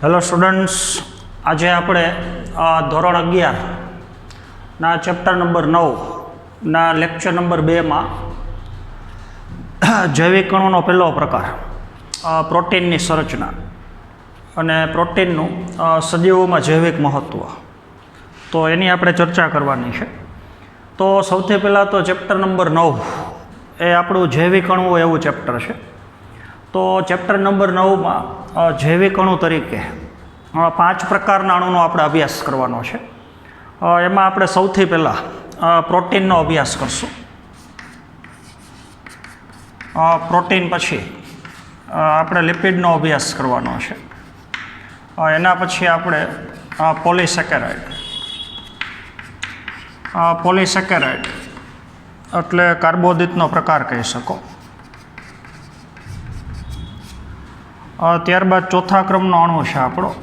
Hello students, આજે આપણે ધોરણ 11 ના ચેપ્ટર નંબર 9 ના લેક્ચર નંબર 2 માં જૈવિક અણુનો પહેલો પ્રકાર પ્રોટીનની સંરચના અને પ્રોટીનનું સજીવોમાં જૈવિક મહત્ત્વ, તો એની આપણે ચર્ચા કરવાની છે. તો સૌથી પહેલાં તો ચેપ્ટર નંબર 9 એ આપણું જૈવિક અણુ એવું ચેપ્ટર છે. તો ચેપ્ટર નંબર 9માં જૈવિક અણુ તરીકે 5 પ્રકારના અણુનો આપણે અભ્યાસ કરવાનો છે. એમાં આપણે સૌથી પહેલાં પ્રોટીનનો અભ્યાસ કરશું. પ્રોટીન પછી આપણે લિપિડનો અભ્યાસ કરવાનો છે. એના પછી આપણે પોલિસેકેરાઇડ એટલે કાર્બોદિતનો પ્રકાર કહી શકો. ત્યારબાદ ચોથા ક્રમનો અણુ છે આપણો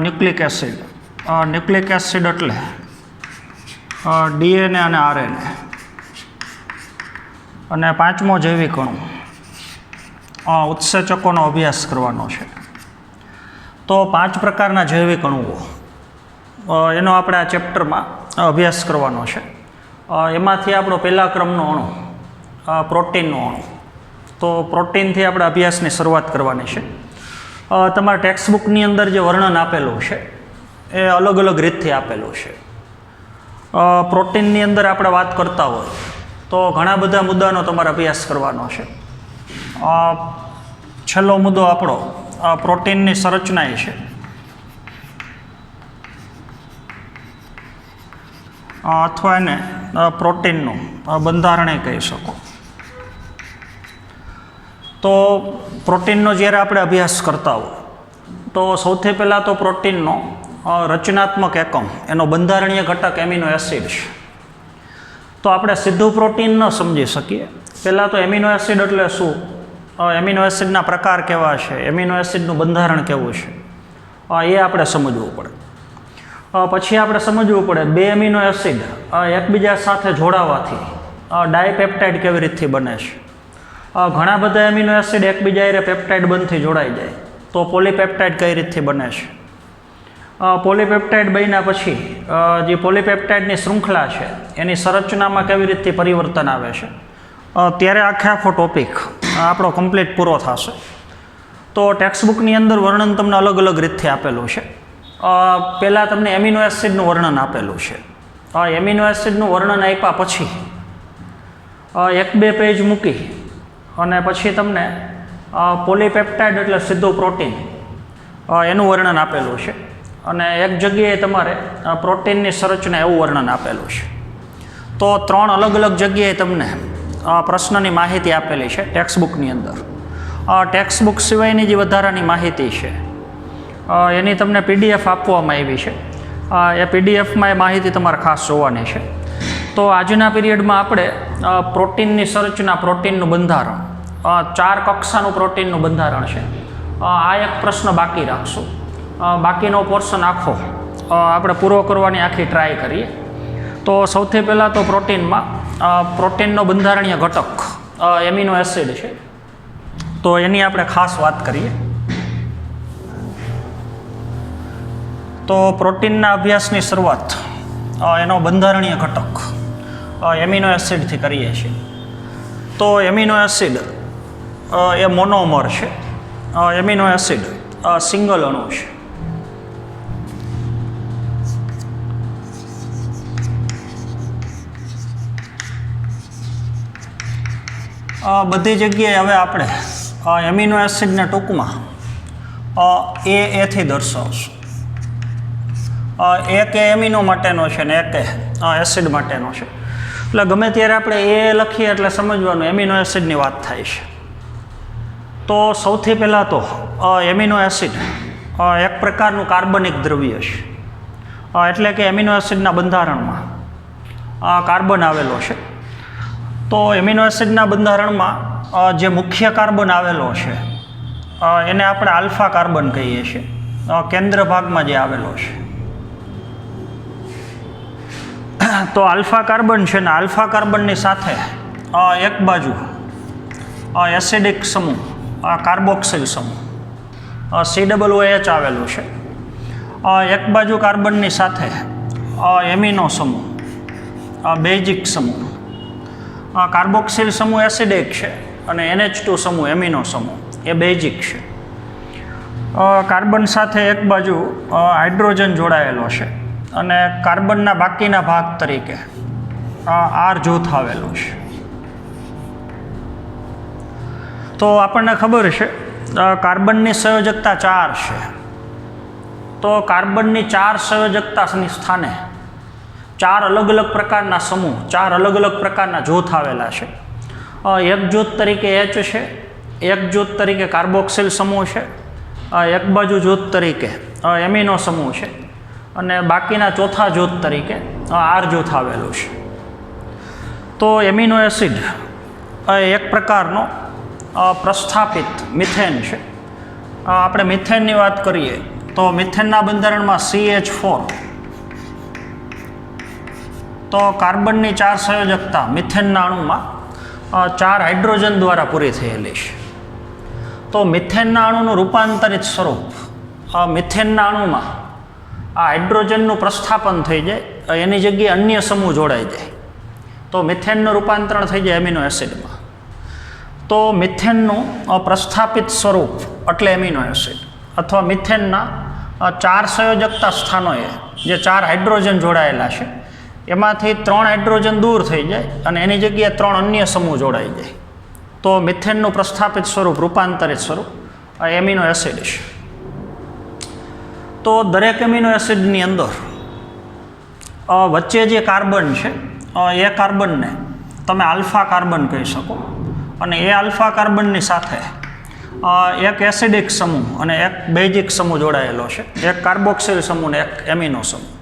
ન્યુક્લિક એસિડ. ન્યુક્લિક એસિડ એટલે ડીએનએ અને આરએનએ. અને પાંચમો જૈવિક અણુ ઉત્સેચકોનો અભ્યાસ કરવાનો છે. તો 5 પ્રકારના જૈવિક અણુઓ એનો આપણે આ ચેપ્ટરમાં અભ્યાસ કરવાનો છે. એમાંથી આપણો પહેલા ક્રમનો અણુ પ્રોટીનનો અણુ. તો પ્રોટીનથી આપણે અભ્યાસની શરૂઆત કરવાની છે. તમારા ટેક્સ્ટબુકની અંદર જે વર્ણન આપેલું છે એ અલગ અલગ રીતથી આપેલું છે. પ્રોટીનની અંદર આપણે વાત કરતા હોય તો ઘણા બધા મુદ્દાનો તમારે અભ્યાસ કરવાનો છે. છેલ્લો મુદ્દો આપણો પ્રોટીનની સંરચના છે. અથવા એને પ્રોટીનનું બંધારણ કહી શકો. તો પ્રોટીનનો જ્યારે આપણે અભ્યાસ કરતા હોય તો સૌથી પહેલાં તો પ્રોટીનનો રચનાત્મક એકમ, એનો બંધારણીય ઘટક એમિનો એસિડ છે. તો આપણે સીધું પ્રોટીન ન સમજી શકીએ. પહેલાં તો એમિનો એસિડ એટલે શું, એમિનો એસિડના પ્રકાર કેવા છે, એમિનો એસિડનું બંધારણ કેવું છે, એ આપણે સમજવું પડે. પછી આપણે સમજવું પડે 2 એમિનો એસિડ એકબીજા સાથે જોડાવાથી ડાયપેપ્ટાઇડ કેવી રીતથી બને છે. ઘણા બધા એમિનો એસિડ એકબીજા પેપ્ટાઇડ બંધથી જોડાઈ જાય તો પોલીપેપ્ટાઇડ કઈ રીતથી બને છે. પોલીપેપ્ટાઇડ બન્યા પછી જે પોલીપેપ્ટાઇડની શૃંખલા છે એની સંરચનામાં કેવી રીતથી પરિવર્તન આવે છે, ત્યારે આખો ટોપિક આપણો કમ્પ્લીટ પૂરો થશે. તો ટેક્સ્ટબુકની અંદર વર્ણન તમને અલગ અલગ રીતથી આપેલું છે. પહેલાં તમને એમિનો એસિડનું વર્ણન આપેલું છે. એમિનો એસિડનું વર્ણન આપ્યા પછી 1-2 પેજ મૂકી અને પછી તમને પોલીપેપ્ટાઇડ એટલે સીધું પ્રોટીન એનું વર્ણન આપેલું છે. અને એક જગ્યાએ તમારે પ્રોટીનની સંરચના એવું વર્ણન આપેલું છે. તો 3 અલગ અલગ જગ્યાએ તમને પ્રશ્નની માહિતી આપેલી છે ટેક્સ્ટબુકની અંદર. ટેક્સ્ટબુક સિવાયની જે વધારાની માહિતી છે એની તમને PDF આપવામાં આવી છે. એ PDFમાં એ માહિતી તમારે ખાસ જોવાની છે. તો આજના પીરિયડમાં આપણે પ્રોટીનની સંરચના, પ્રોટીનનું બંધારણ, 4 કક્ષાનું પ્રોટીનનું બંધારણ છે. આ એક પ્રશ્ન બાકી રાખશું. બાકીનો પોર્શન આખો આપણે પૂરો કરવાની આખી ટ્રાય કરીએ. તો સૌથી પહેલાં તો પ્રોટીનનો બંધારણીય ઘટક એમિનો એસિડ છે. તો એની આપણે ખાસ વાત કરીએ. તો પ્રોટીનના અભ્યાસની શરૂઆત એનો બંધારણીય ઘટક એમિનો એસિડથી કરીએ છીએ. તો એમિનો એસિડ એ મોનોમર છે. એમિનો એસિડ સિંગલ અણુ છે. બધી જગ્યાએ હવે આપણે એમિનો એસિડને ટૂંકમાં એથી દર્શાવશું. એક એમિનો માટેનો છે ને એક એસિડ માટેનો છે. એટલે ગમે ત્યારે આપણે એ લખીએ એટલે સમજવાનું એમિનો એસિડની વાત થાય છે. તો સૌથી પહેલાં તો એમિનો એસિડ એક પ્રકારનું કાર્બનિક દ્રવ્ય છે. એટલે કે એમિનો એસિડના બંધારણમાં કાર્બન આવેલો છે. તો એમિનો એસિડના બંધારણમાં જે મુખ્ય કાર્બન આવેલો છે એને આપણે આલ્ફા કાર્બન કહીએ છીએ. કેન્દ્ર ભાગમાં જે આવેલો છે તો આલ્ફા કાર્બન છે ને આલ્ફા કાર્બનની સાથે એક બાજુ એસિડિક સમૂહ કાર્બોક્સિલ સમૂહ COOH આવેલું છે. એક બાજુ કાર્બનની સાથે એમિનો સમૂહ, બેઝિક સમૂહ, કાર્બોક્સિલ સમૂહ એસિડિક છે અને NH2 સમૂહ એમિનો સમૂહ એ બેઝિક છે. કાર્બન સાથે એક બાજુ હાઇડ્રોજન જોડાયેલો છે અને કાર્બનના બાકીના ભાગ તરીકે R જૂથ આવેલું છે. તો આપણને ખબર છે કાર્બનની સંયોજકતા 4 છે. તો કાર્બનની 4 સંયોજકતાની સ્થાને 4 અલગ અલગ પ્રકારના સમૂહ, 4 અલગ અલગ પ્રકારના જૂથ આવેલા છે. એક જૂથ તરીકે H છે, એક જૂથ તરીકે કાર્બોક્સિલ સમૂહ છે, એક બાજુ જૂથ તરીકે એમિનો સમૂહ છે અને બાકીના ચોથા જૂથ તરીકે R જૂથ આવેલું છે. તો એમિનો એસિડ એક પ્રકારનો પ્રસ્થાપિત મિથેન છે. આપણે મિથેનની વાત કરીએ તો મિથેનના બંધારણમાં CH4, તો કાર્બનની 4 સંયોજકતા મિથેનના અણુમાં 4 હાઇડ્રોજન દ્વારા પૂરી થયેલી છે. તો મિથેનના અણુનું રૂપાંતરિત સ્વરૂપ મિથેનના અણુમાં આ હાઇડ્રોજનનું પ્રસ્થાપન થઈ જાય, એની જગ્યાએ અન્ય સમૂહ જોડાઈ જાય તો મિથેનનું રૂપાંતરણ થઈ જાય એમિનો એસિડમાં. તો મિથેનનું પ્રસ્થાપિત સ્વરૂપ એટલે એમિનો એસિડ, અથવા મિથેનના 4 સંયોજકતા સ્થાનોએ જે 4 હાઇડ્રોજન જોડાયેલા છે એમાંથી 3 હાઇડ્રોજન દૂર થઈ જાય અને એની જગ્યાએ 3 અન્ય સમૂહ જોડાઈ જાય તો મિથેનનું પ્રસ્થાપિત સ્વરૂપ, રૂપાંતરિત સ્વરૂપ એમિનો એસિડ છે. તો દરેક એમિનો એસિડની અંદર વચ્ચે જે કાર્બન છે એ કાર્બનને તમે આલ્ફા કાર્બન કહી શકો અને એ આલ્ફા કાર્બનની સાથે એક એસિડિક સમૂહ અને એક બેઝિક સમૂહ જોડાયેલો છે, એક કાર્બોક્સિલ સમૂહ ને એક એમિનો સમૂહ.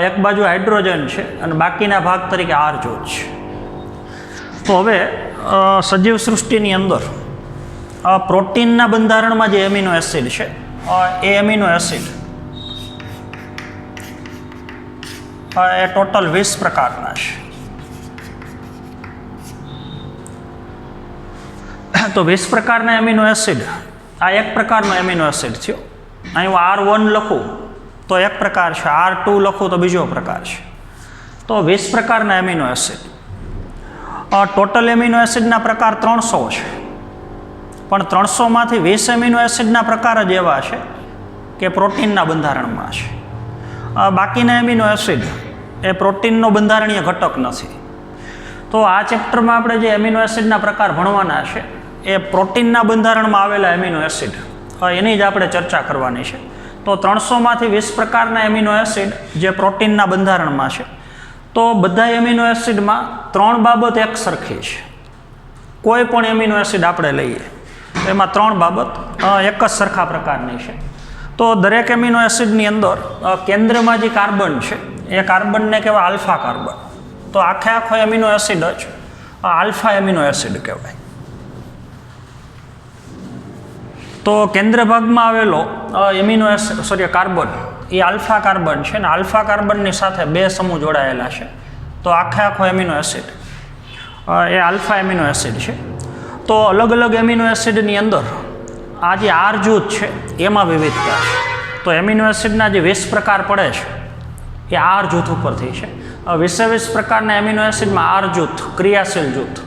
એક બાજુ હાઇડ્રોજન છે અને બાકીના ભાગ તરીકે R જૂથ છે. તો હવે સજીવ સૃષ્ટિની અંદર પ્રોટીનના બંધારણમાં જે એમિનો એસિડ છે એ એમિનો એસિડ એ ટોટલ 20 પ્રકારના છે. તો 20 પ્રકારના એમિનો એસિડ, આ એક પ્રકારનો એમિનો એસિડ થયો. અહીં હું R1 લખું તો એક પ્રકાર છે, R2 લખું તો બીજો પ્રકાર છે. તો 20 પ્રકારના એમિનો એસિડ. ટોટલ એમિનો એસિડના પ્રકાર 300 છે, પણ 300માંથી 20 એમિનો એસિડના પ્રકાર જ એવા છે કે પ્રોટીનના બંધારણમાં છે. બાકીના એમિનો એસિડ એ પ્રોટીનનો બંધારણીય ઘટક નથી. તો આ ચેપ્ટરમાં આપણે જે એમિનો એસિડના પ્રકાર ભણવાના છે એ પ્રોટીનના બંધારણમાં આવેલા એમિનો એસિડ એની જ આપણે ચર્ચા કરવાની છે. તો 300માંથી 20 પ્રકારના એમિનો એસિડ જે પ્રોટીનના બંધારણમાં છે, તો બધા એમિનો એસિડમાં 3 બાબત એક સરખી છે. કોઈ પણ એમિનો એસિડ આપણે લઈએ તો એમાં 3 બાબત એક જ સરખા પ્રકારની છે. તો દરેક એમિનો એસિડની અંદર કેન્દ્રમાં જે કાર્બન છે એ કાર્બનને કહેવાય આલ્ફા કાર્બન. તો આખો એમિનો એસિડ જ આલ્ફા એમિનો એસિડ કહેવાય. તો કેન્દ્ર ભાગમાં આવેલો એમિનો એસિડ કાર્બન એ આલ્ફા કાર્બન છે ને આલ્ફા કાર્બનની સાથે 2 સમૂહ જોડાયેલા છે. તો આખો એમિનો એસિડ એ આલ્ફા એમિનો એસિડ છે. તો અલગ અલગ એમિનો એસિડની અંદર આ જે R જૂથ છે એમાં વિવિધતા છે. તો એમિનો એસિડના જે 20 પ્રકાર પડે છે એ R જૂથ ઉપરથી છે. 20 પ્રકારના એમિનો એસિડમાં R જૂથ, ક્રિયાશીલ જૂથ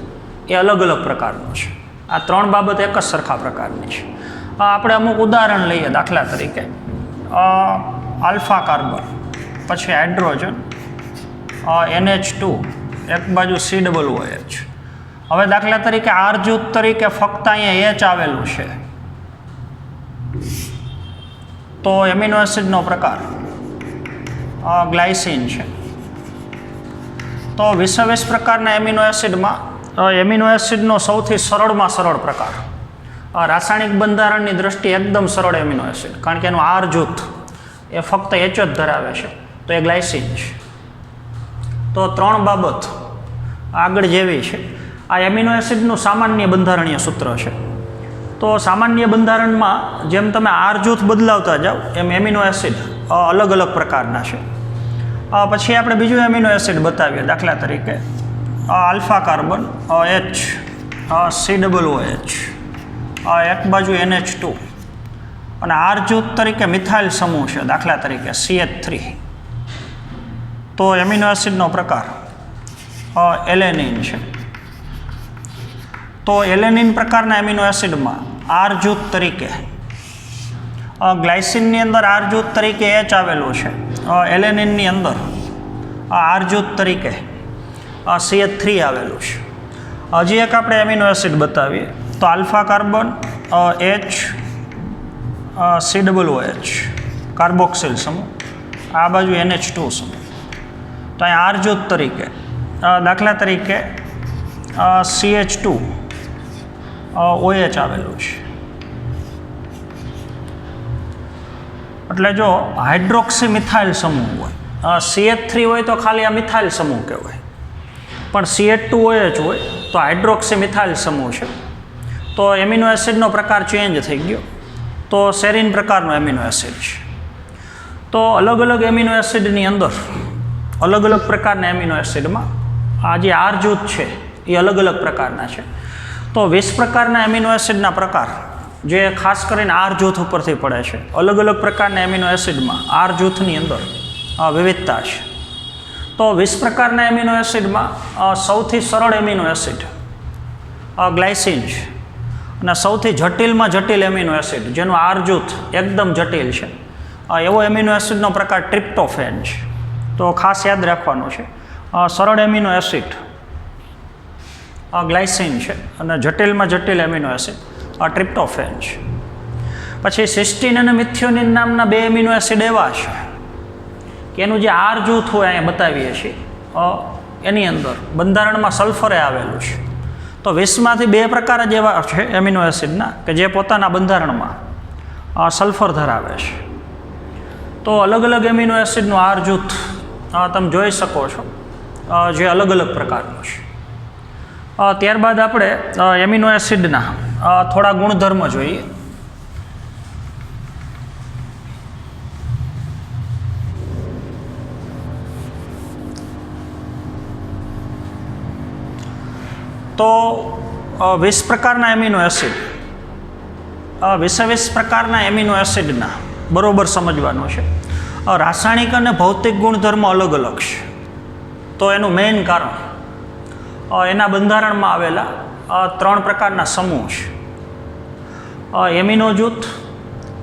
એ અલગ અલગ પ્રકારનું છે. આ 3 બાબત એક જ સરખા પ્રકારની છે. આપણે અમુક ઉદાહરણ લઈએ, દાખલા તરીકે આલ્ફા કાર્બન, પછી હાઇડ્રોજન, NH2, એક બાજુ COOH. હવે દાખલા તરીકે R જૂથ તરીકે ફક્ત અહીંયા H આવેલું છે તો એમિનો એસિડનો પ્રકાર ગ્લાયસિન છે. તો 20 પ્રકારના એમિનો એસિડમાં એમિનો એસિડનો સૌથી સરળમાં સરળ પ્રકાર, રાસાયણિક બંધારણની દ્રષ્ટિએ એકદમ સરળ એમિનો એસિડ, કારણ કે એનું R જૂથ એ ફક્ત H જ ધરાવે છે તો એ ગ્લાયસિન છે. તો 3 બાબત આગળ જેવી છે. આ એમિનો એસિડનું સામાન્ય બંધારણીય સૂત્ર છે. તો સામાન્ય બંધારણમાં જેમ તમે R જૂથ બદલાવતા જાઓ એમ એમિનો એસિડ અલગ અલગ પ્રકારના છે. પછી આપણે બીજું એમિનો એસિડ બતાવીએ, દાખલા તરીકે આલ્ફા કાર્બન, H, COOH, એક બાજુ NH2, અને આર જૂથ તરીકે મિથાઇલ સમૂહ છે, દાખલા તરીકે CH3. તો એમિનો એસિડનો પ્રકાર એલેનિન છે. તો એલેનિન પ્રકારના એમિનો એસિડમાં આર જૂથ તરીકે ગ્લાયસિનની અંદર આર જૂથ તરીકે H આવેલું છે, એલેનિનની અંદર આર જૂથ તરીકે CH3 આવેલું છે. હજી એક આપણે એમિનો એસિડ બતાવીએ તો alpha carbon H COOH carboxyl સમૂહ, આ બાજુ NH2 સમૂહ. તો અહીં આર જૂથ તરીકે દાખલા તરીકે CH2 OH આવેલું છે. એટલે જો હાઇડ્રોક્સી મિથાઇલ સમૂહ હોય, CH3 હોય તો ખાલી આ મિથાઇલ સમૂહ કહેવાય, પણ CH2OH હોય તો હાઇડ્રોક્સી મિથાઇલ સમૂહ છે. તો એમિનો એસિડનો પ્રકાર ચેન્જ થઈ ગયો, તો સેરિન પ્રકારનો એમિનો એસિડ છે. તો અલગ અલગ એમિનો એસિડની અંદર અલગ અલગ પ્રકારના એમિનો એસિડમાં આ જે આર જૂથ છે એ અલગ અલગ પ્રકારના છે. તો 20 પ્રકારના એમિનો એસિડના પ્રકાર જે ખાસ કરીને આર જૂથ ઉપરથી પડે છે. અલગ અલગ પ્રકારના એમિનો એસિડમાં આર જૂથની અંદર વિવિધતા છે. તો 20 પ્રકારના એમિનો એસિડમાં સૌથી સરળ એમિનો એસિડ ગ્લાયસિન છે, અને સૌથી જટિલમાં જટિલ એમિનો એસિડ જેનું આર જૂથ એકદમ જટિલ છે એવો એમિનો એસિડનો પ્રકાર ટ્રિપ્ટોફેન છે. તો ખાસ યાદ રાખવાનું છે, સરળ એમિનો એસિડ ગ્લાયસિન છે અને જટિલમાં જટિલ એમિનો એસિડ ટ્રિપ્ટોફેન છે. પછી સિસ્ટીન અને મિથિયોનિન નામના 2 એમિનો એસિડ એવા છે કે એનું જે આર જૂથ હોય અહીંયા બતાવીએ છીએ એની અંદર બંધારણમાં સલ્ફરે આવેલું છે. તો 20માંથી 2 પ્રકાર જ એવા છે એમિનો એસિડના કે જે પોતાના બંધારણમાં સલ્ફર ધરાવે છે. તો અલગ અલગ એમિનો એસિડનું આર જૂથ તમે જોઈ શકો છો જે અલગ અલગ પ્રકારનું છે. ત્યારબાદ આપણે એમિનો એસિડના થોડા ગુણધર્મ જોઈએ. તો 20 પ્રકારના એમિનો એસિડ 20 પ્રકારના એમિનો એસિડના બરોબર સમજવાનું છે. રાસાયણિક અને ભૌતિક ગુણધર્મ અલગ અલગ છે. તો એનું મેઇન કારણ એના બંધારણમાં આવેલા 3 પ્રકારના સમૂહ છે. એમિનો જૂથ,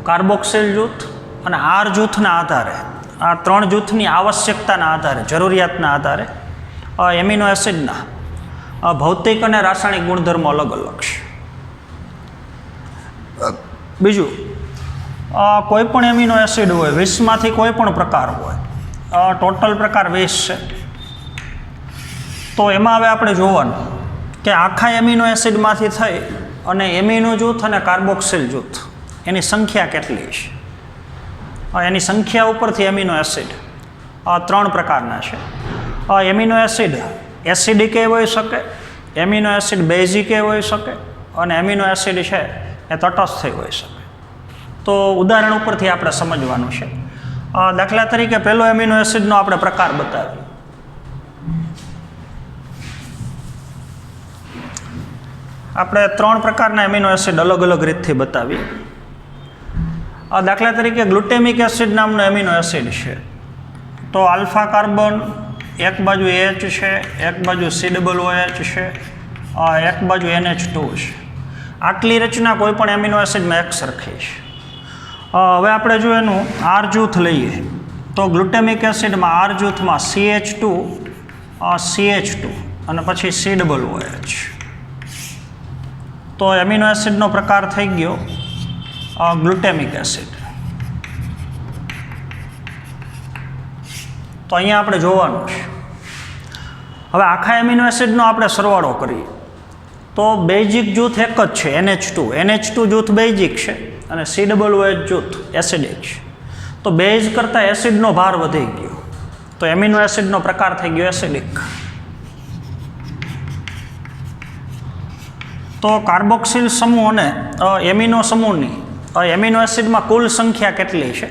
કાર્બોક્સિલ જૂથ અને આર જૂથના આધારે, આ 3 જૂથની આવશ્યકતાના આધારે, જરૂરિયાતના આધારે એમિનો એસિડના ભૌતિક અને રાસાયણિક ગુણધર્મો અલગ અલગ છે. બીજું, કોઈ પણ એમિનો એસિડ હોય 20માંથી કોઈ પણ પ્રકાર હોય, ટોટલ પ્રકાર 20 છે. તો એમાં હવે આપણે જોવાનું કે આખા એમિનો એસિડમાંથી થઈ અને એમિનો જૂથ અને કાર્બોક્સિલ જૂથ એની સંખ્યા કેટલી છે. એની સંખ્યા ઉપરથી એમિનો એસિડ 3 પ્રકારના છે. એમિનો એસિડ એસિડિક હોઈ શકે, એમિનો એસિડ બેઝિક હોઈ શકે અને એમિનો એસિડ છે એ તટસ્થ હોઈ શકે. તો ઉદાહરણ ઉપરથી આપણે સમજવાનું છે. દાખલા તરીકે પહેલો એમિનો એસિડનો આપણે પ્રકાર બતાવીએ. આપણે 3 પ્રકારના એમિનો એસિડ અલગ અલગ રીતથી બતાવીએ. દાખલા તરીકે ગ્લુટેમિક એસિડ નામનો એમિનો એસિડ છે. તો આલ્ફા કાર્બન એક બાજુ H છે, એક બાજુ COOH છે, એક બાજુ NH2 છે. આટલી રચના કોઈ પણ એમિનો એસિડમાં એક સરખી છે. હવે આપણે જો એનું આર જૂથ લઈએ તો ગ્લુટેમિક એસિડમાં આર જૂથમાં CH2 CH2 અને પછી COOH. તો એમિનો એસિડનો પ્રકાર થઈ ગયો ગ્લુટેમિક એસિડ. તો અહીંયા આપણે જોવાનું છે. હવે આખા એમિનો એસિડનો આપણે સરવાળો કરીએ તો બેઝિક જૂથ એક જ છે, NH2 જૂથ બેઝિક છે અને COOH જૂથ એસિડિક છે. તો બેઝ કરતાં એસિડનો ભાર વધી ગયો, તો એમિનો એસિડનો પ્રકાર થઈ ગયો એસિડિક. તો કાર્બોક્સિલ સમૂહ અને એમિનો સમૂહની એમિનો એસિડમાં કુલ સંખ્યા કેટલી છે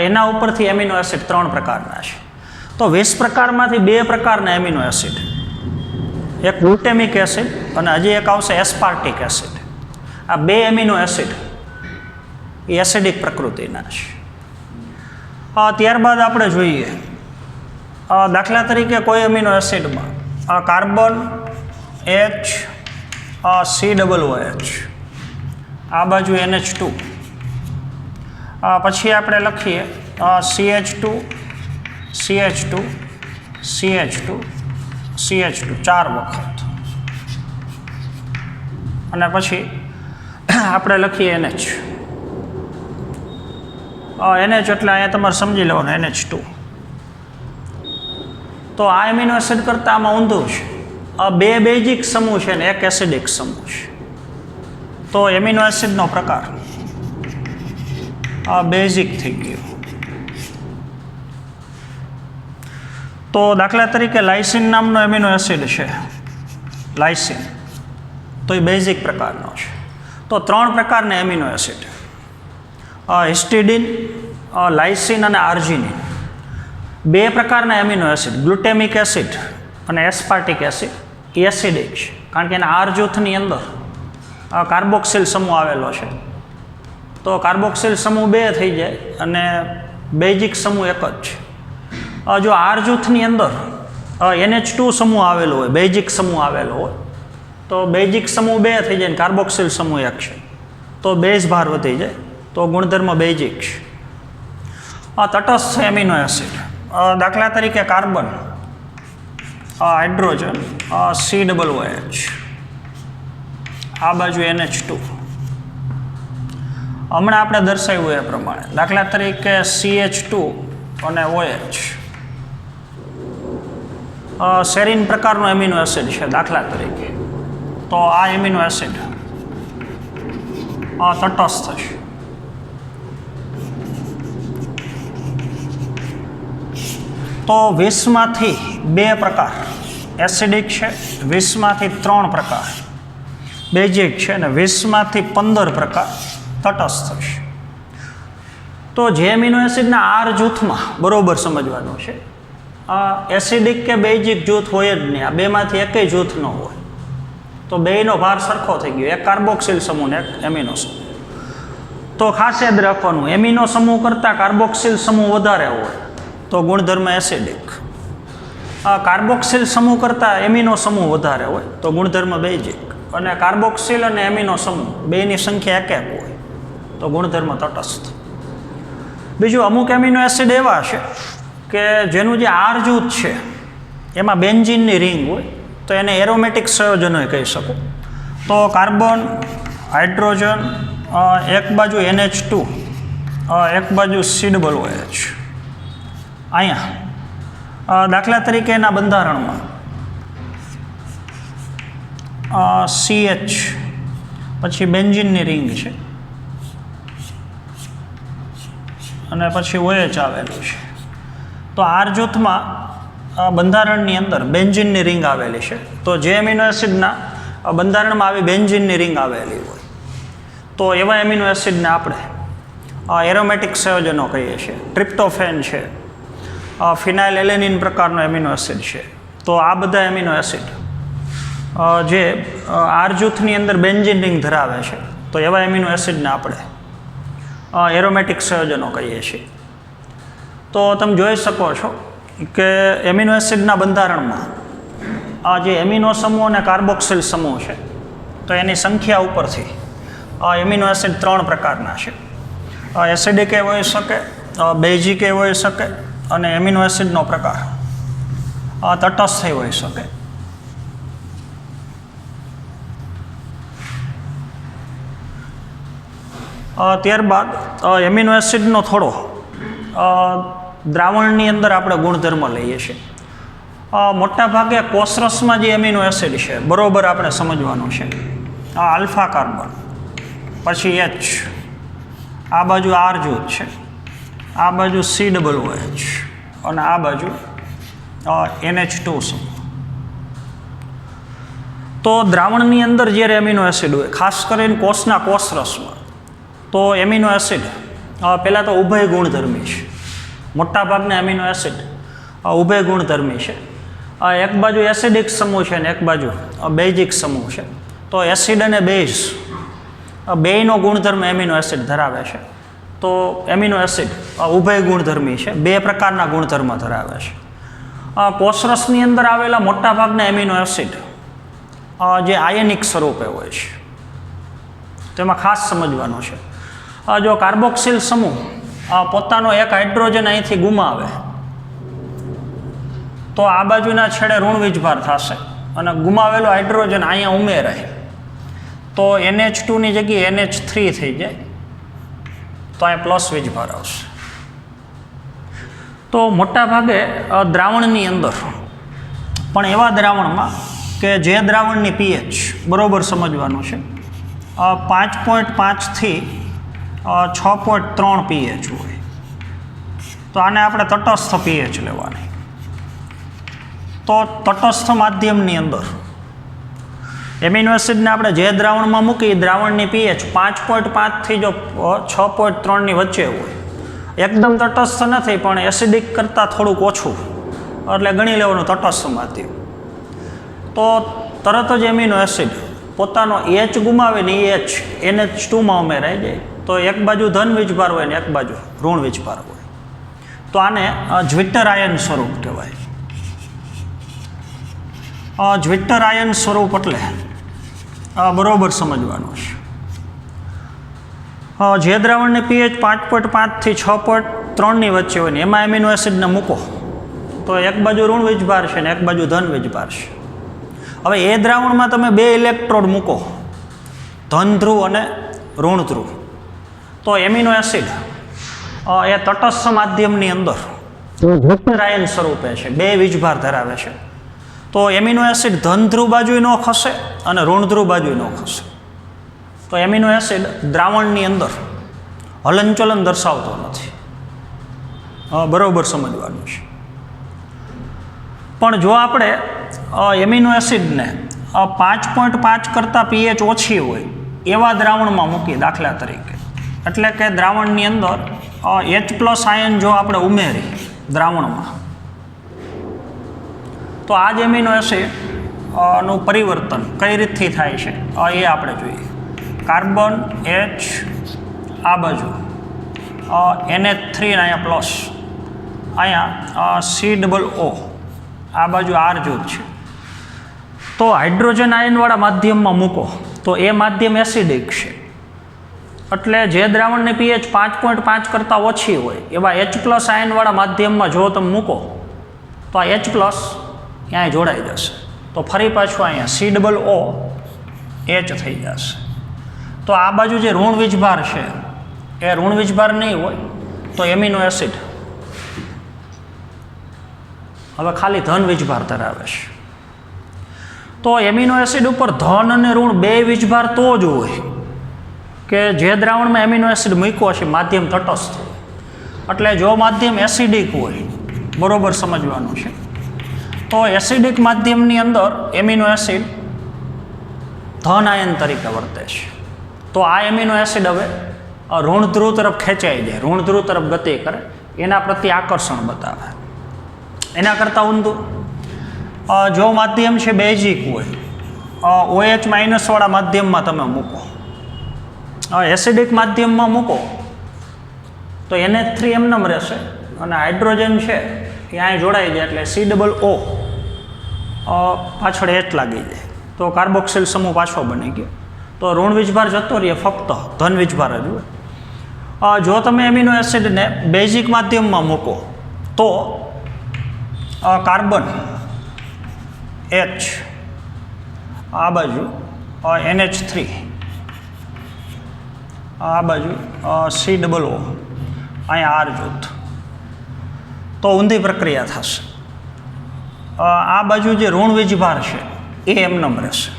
એના ઉપરથી એમિનો એસિડ 3 પ્રકારના છે. તો 20 પ્રકારમાંથી 2 પ્રકારના એમિનો એસિડ, એક ગ્લુટેમિક એસિડ અને હજી એક આવશે એસ્પાર્ટિક એસિડ. આ 2 એમિનો એસિડ એ એસિડિક પ્રકૃતિના છે. ત્યારબાદ આપણે જોઈએ દાખલા તરીકે કોઈ એમિનો એસિડમાં કાર્બન HCOOH, આ બાજુ NH2, પછી આપણે લખીએ CH2 CH2 CH2 CH2 4 વખત, અને પછી આપણે લખીએ NH. NH એટલે અહીંયા તમારે સમજી લેવાનું NH2. તો આ એમિનો એસિડ કરતાં આમાં ઊંધું છે. બે બેઝિક સમૂહ છે ને એક એસિડિક સમૂહ છે. તો એમિનો એસિડનો પ્રકાર બેઝિક થઈ ગયો. તો દાખલા તરીકે લાઇસિન નામનો એમિનો એસિડ છે, લાઇસિન, તો એ બેઝિક પ્રકારનો છે. તો 3 પ્રકારના એમિનો એસિડ, હિસ્ટિડિન, લાઇસિન અને આર્જિનિન. 2 પ્રકારના એમિનો એસિડ, ગ્લુટેમિક એસિડ અને એસ્પાર્ટિક એસિડ, એસિડિક છે, કારણ કે એના આર જૂથની અંદર કાર્બોક્સિલ સમૂહ આવેલો છે. તો કાર્બોક્સિલ સમૂહ 2 થઈ જાય અને બેઝિક સમૂહ એક જ છે. જો આર જૂથની અંદર NH2 સમૂહ આવેલો હોય, બેઝિક સમૂહ આવેલો હોય, તો બેઝિક સમૂહ 2 થઈ જાય ને કાર્બોક્સિલ સમૂહ 1 છે, તો બેઝ ભાર વધી જાય, તો ગુણધર્મ બેઝિક છે. તટસ્થ એમિનો એસિડ, દાખલા તરીકે કાર્બન, હાઇડ્રોજન, COOH, આ બાજુ NH2. હમણાં આપણે દર્શાવ્યું એ પ્રમાણે, દાખલા તરીકે CH2 અને OH, સેરિન પ્રકારનો એમિનો એસિડ છે દાખલા તરીકે. તો આ એમિનો એસિડ તટસ્થ છે. તો 20માંથી 2 પ્રકાર એસિડિક છે, 20માંથી 3 પ્રકાર બેઝિક છે, અને 20માંથી 15 પ્રકાર તટસ્થ છે. તો જે એમિનો એસિડના આર જૂથમાં બરોબર સમજવાનું છે, એસિડિક કે બેઝિક જૂથ હોય જ નહીં, આ બેમાંથી એકેય જૂથ ન હોય, તો બેયનો ભાર સરખો થઈ ગયો, એક કાર્બોક્સિલ સમૂહ ને એક એમિનો સમૂહ. તો ખાસ યાદ રાખવાનું, એમિનો સમૂહ કરતાં કાર્બોક્સિલ સમૂહ વધારે હોય તો ગુણધર્મ એસિડિક, કાર્બોક્સિલ સમૂહ કરતાં એમિનો સમૂહ વધારે હોય તો ગુણધર્મ બેઝિક, અને કાર્બોક્સિલ અને એમિનો સમૂહ બેની સંખ્યા એક હોય તો ગુણધર્મ તટસ્થ. બીજું, અમુક એમિનો એસિડ એવા છે કે જેનું જે આર જૂથ છે એમાં બેન્ઝીનની રિંગ હોય, તો એને એરોમેટિક સંયોજનો કહી શકો. તો કાર્બન, હાઇડ્રોજન, એક બાજુ NH2, એક બાજુ COOH. અહીંયા દાખલા તરીકે એના બંધારણમાં CH, પછી બેન્ઝીનની રિંગ છે, અને પછી OH આવેલું છે. તો આર જૂથમાં બંધારણની અંદર બેન્ઝીનની રિંગ આવેલી છે. તો જે એમિનો એસિડના બંધારણમાં આવી બેન્ઝીનની રિંગ આવેલી હોય તો એવા એમિનો એસિડને આપણે એરોમેટિક સંયોજનો કહીએ છીએ. ટ્રિપ્ટોફેન છે, ફિનાઇલ એલેનિન પ્રકારનો એમિનો એસિડ છે. તો આ બધા એમિનો એસિડ જે આર જૂથની અંદર બેન્ઝીન રિંગ ધરાવે છે, તો એવા એમિનો એસિડને આપણે એરોમેટિક સંયોજનો કહીએ છીએ. તો તમે જોઈ શકો છો કે એમિનો એસિડના બંધારણમાં આ જે એમિનો સમૂહ અને કાર્બોક્સિલ સમૂહ છે, તો એની સંખ્યા ઉપરથી એમિનો એસિડ 3 પ્રકારના છે. એસિડિક એ હોઈ શકે, બેઝિક એ હોઈ શકે, અને એમિનો એસિડનો પ્રકાર તટસ્થ હોઈ શકે. ત્યારબાદ એમિનો એસિડનો થોડો દ્રાવણની અંદર આપણે ગુણધર્મ લઈએ છીએ. મોટાભાગે કોષરસમાં જે એમિનો એસિડ છે બરોબર આપણે સમજવાનું છે. આલ્ફા કાર્બન, પછી H, આ બાજુ આર જૂથ છે, આ બાજુ COOH, અને આ બાજુ NH2 સમૂહ. તો દ્રાવણની અંદર જ્યારે એમિનો એસિડ હોય, ખાસ કરીને કોષના કોષરસમાં, તો એમિનો એસિડ પહેલાં તો ઉભય ગુણધર્મી છે. મોટાભાગના એમિનો એસિડ ઉભય ગુણધર્મી છે. એક બાજુ એસિડિક સમૂહ છે અને એક બાજુ બેઝિક સમૂહ છે. તો એસિડ અને બેઝ બેયનો ગુણધર્મ એમિનો એસિડ ધરાવે છે. તો એમિનો એસિડ ઉભય ગુણધર્મી છે, બે પ્રકારના ગુણધર્મ ધરાવે છે. કોષરસની અંદર આવેલા મોટાભાગના એમિનો એસિડ જે આયનિક સ્વરૂપે હોય છે, તેમાં ખાસ સમજવાનું છે. જો કાર્બોક્સિલ સમૂહ પોતાનો એક હાઇડ્રોજન અહીંથી ગુમાવે તો આ બાજુના છેડે ઋણ વીજભાર થશે અને ગુમાવેલો હાઇડ્રોજન અહીંયા ઉમેરાય તો NH2 ની જગ્યાએ NH3 થઈ જાય, તો અહીંયા પ્લસ વીજભાર આવશે. તો મોટા ભાગે દ્રાવણની અંદર પણ એવા દ્રાવણમાં કે જે દ્રાવણની પીએચ બરાબર સમજવાનું છે 5.5 થી 6.3 પીએચ હોય, તો આને આપણે તટસ્થ પીએચ લેવાની. તો તટસ્થ માધ્યમની અંદર એમિનો એસિડને આપણે જે દ્રાવણમાં મૂકી દ્રાવણની પીએચ 5.5 થી જો 6.3 ની વચ્ચે હોય, એકદમ તટસ્થ નથી પણ એસિડિક કરતાં થોડુંક ઓછું, એટલે ગણી લેવાનું તટસ્થ માધ્યમ. તો તરત જ એમિનો એસિડ પોતાનો H ગુમાવે ને H NH2માં ઉમેરાઈ જાય, તો એક બાજુ ધન વીજભાર હોય ને એક બાજુ ઋણ વીજભાર હોય, તો આને જ્વિટર આયન સ્વરૂપ કહેવાય. જ્વિટર આયન સ્વરૂપ એટલે બરોબર સમજવાનું છે. જે દ્રાવણની પીએચ 5.5 થી 6.3 ની વચ્ચે હોય ને એમાં એમિનો એસિડને મૂકો તો એક બાજુ ઋણ વીજભાર છે ને એક બાજુ ધન વીજભાર છે. હવે એ દ્રાવણમાં તમે બે ઇલેક્ટ્રોડ મૂકો, ધન ધ્રુવ અને ઋણ ધ્રુવ, તો એમિનો એસિડ એ તટસ્થ માધ્યમની અંદર જ્વિટર આયન સ્વરૂપે છે, બે વીજભાર ધરાવે છે. તો એમિનો એસિડ ધન ધ્રુવ બાજુ ન ખસે અને ઋણ ધ્રુવ બાજુ ન ખસે, તો એમિનો એસિડ દ્રાવણની અંદર હલનચલન દર્શાવતો નથી. બરાબર સમજવાનું છે. પણ જો આપણે એમિનો એસિડને 5.5 કરતાં પીએચ ઓછી હોય એવા દ્રાવણમાં મૂકી, દાખલા તરીકે, એટલે કે દ્રાવણની અંદર H+ આયન જો આપણે ઉમેરી દ્રાવણમાં, તો આ જ એમિનો એસિડ નું પરિવર્તન કઈ રીતથી થાય છે એ આપણે જોઈએ. કાર્બન H આ બાજુ NH3 ને અહીંયા પ્લસ, અહીંયા COO આ બાજુ R જૂથ છે. તો હાઇડ્રોજન આયનવાળા માધ્યમમાં મૂકો તો એ માધ્યમ એસિડિક છે, એટલે જે દ્રાવણની પીએચ 5.5 કરતાં ઓછી હોય એવા H+ આયનવાળા માધ્યમમાં જો તમે મૂકો તો આ H+ અહીંયા જોડાઈ જશે, તો ફરી પાછું અહીંયા COO H થઈ જશે. તો આ બાજુ જે ઋણ વીજભાર છે એ ઋણ વીજભાર નહીં હોય તો એમિનો એસિડ હવે ખાલી ધન વીજભાર ધરાવે છે. તો એમિનો એસિડ ઉપર ધન અને ઋણ બે વીજભાર તો જ હોય કે જે દ્રાવણમાં એમિનો એસિડ મૂક્યો છે માધ્યમ તટસ્થ હોય. એટલે જો માધ્યમ એસિડિક હોય, બરોબર સમજવાનું છે, તો એસિડિક માધ્યમની અંદર એમિનો એસિડ ધન આયન તરીકે વર્તે છે. તો આ એમિનો એસિડ હવે ઋણ ધ્રુવ તરફ ખેંચાઈ જાય, ઋણ ધ્રુવ તરફ ગતિ કરે, એના પ્રત્યે આકર્ષણ બતાવે. એના કરતાં ઊંધું જો માધ્યમ છે બેઝિક હોય, OH- વાળા માધ્યમમાં તમે મૂકો, એસિડિક માધ્યમમાં મૂકો તો NH3 એમનેમ રહેશે અને હાઇડ્રોજન છે એ અહીં જોડાઈ જાય, એટલે COO પાછળ H લાગી જાય, તો કાર્બોક્સિલ સમૂહ પાછો બની ગયો. તો ઋણ વીજભાર જતો રહીએ, ફક્ત ધન વીજભાર જ હોય. જો તમે એમિનો એસિડને બેઝિક માધ્યમમાં મૂકો તો કાર્બન H આ બાજુ NH3 આ બાજુ COO અહીંયા R જૂથ, તો ઊંધી પ્રક્રિયા થશે. આ બાજુ જે ઋણ વીજભાર છે એ એમનેમ રહેશે,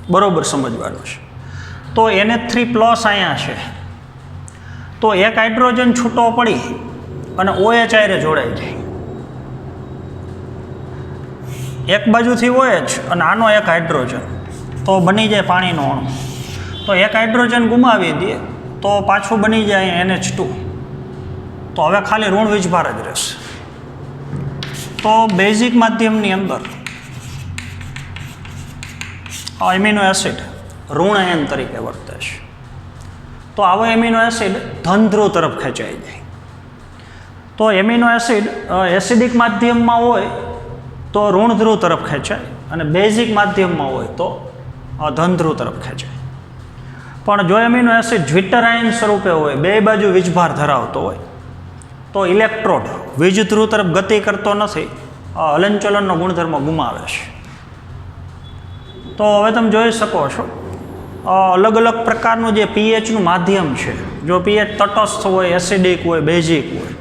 બરોબર સમજવાનું છે. તો NH3+ અહીંયા છે, તો એક હાઇડ્રોજન છૂટો પડી અને OH આયરે જોડાઈ જાય, એક બાજુથી OH અને આનો એક હાઇડ્રોજન, તો બની જાય પાણીનો અણુ. તો એક હાઇડ્રોજન ગુમાવી દે તો પાછું બની જાય NH2, તો હવે ખાલી ઋણ વીજભાર જ રહેશે. તો બેઝિક માધ્યમની અંદર એમિનો એસિડ ઋણ આયન તરીકે વર્તે છે. તો આવો એમિનો એસિડ ધન ધ્રુવ તરફ ખેંચાઈ જાય. તો એમિનો એસિડ એસિડિક માધ્યમમાં હોય તો ઋણ ધ્રુવ તરફ ખેંચાય અને બેઝિક માધ્યમમાં હોય તો ધન ધ્રુવ તરફ ખેંચાય. પણ જો એમિનો એસિડ જ્વિટર આયન સ્વરૂપે હોય, બે બાજુ વીજભાર ધરાવતો હોય, તો ઇલેક્ટ્રોડ વીજ ધ્રુવ તરફ ગતિ કરતો નથી, હલનચલનનો ગુણધર્મ ગુમાવે છે. તો હવે તમે જોઈ શકો છો અલગ અલગ પ્રકારનું જે પીએચનું માધ્યમ છે, જો પીએચ તટસ્થ હોય, એસિડિક હોય, બેઝિક હોય,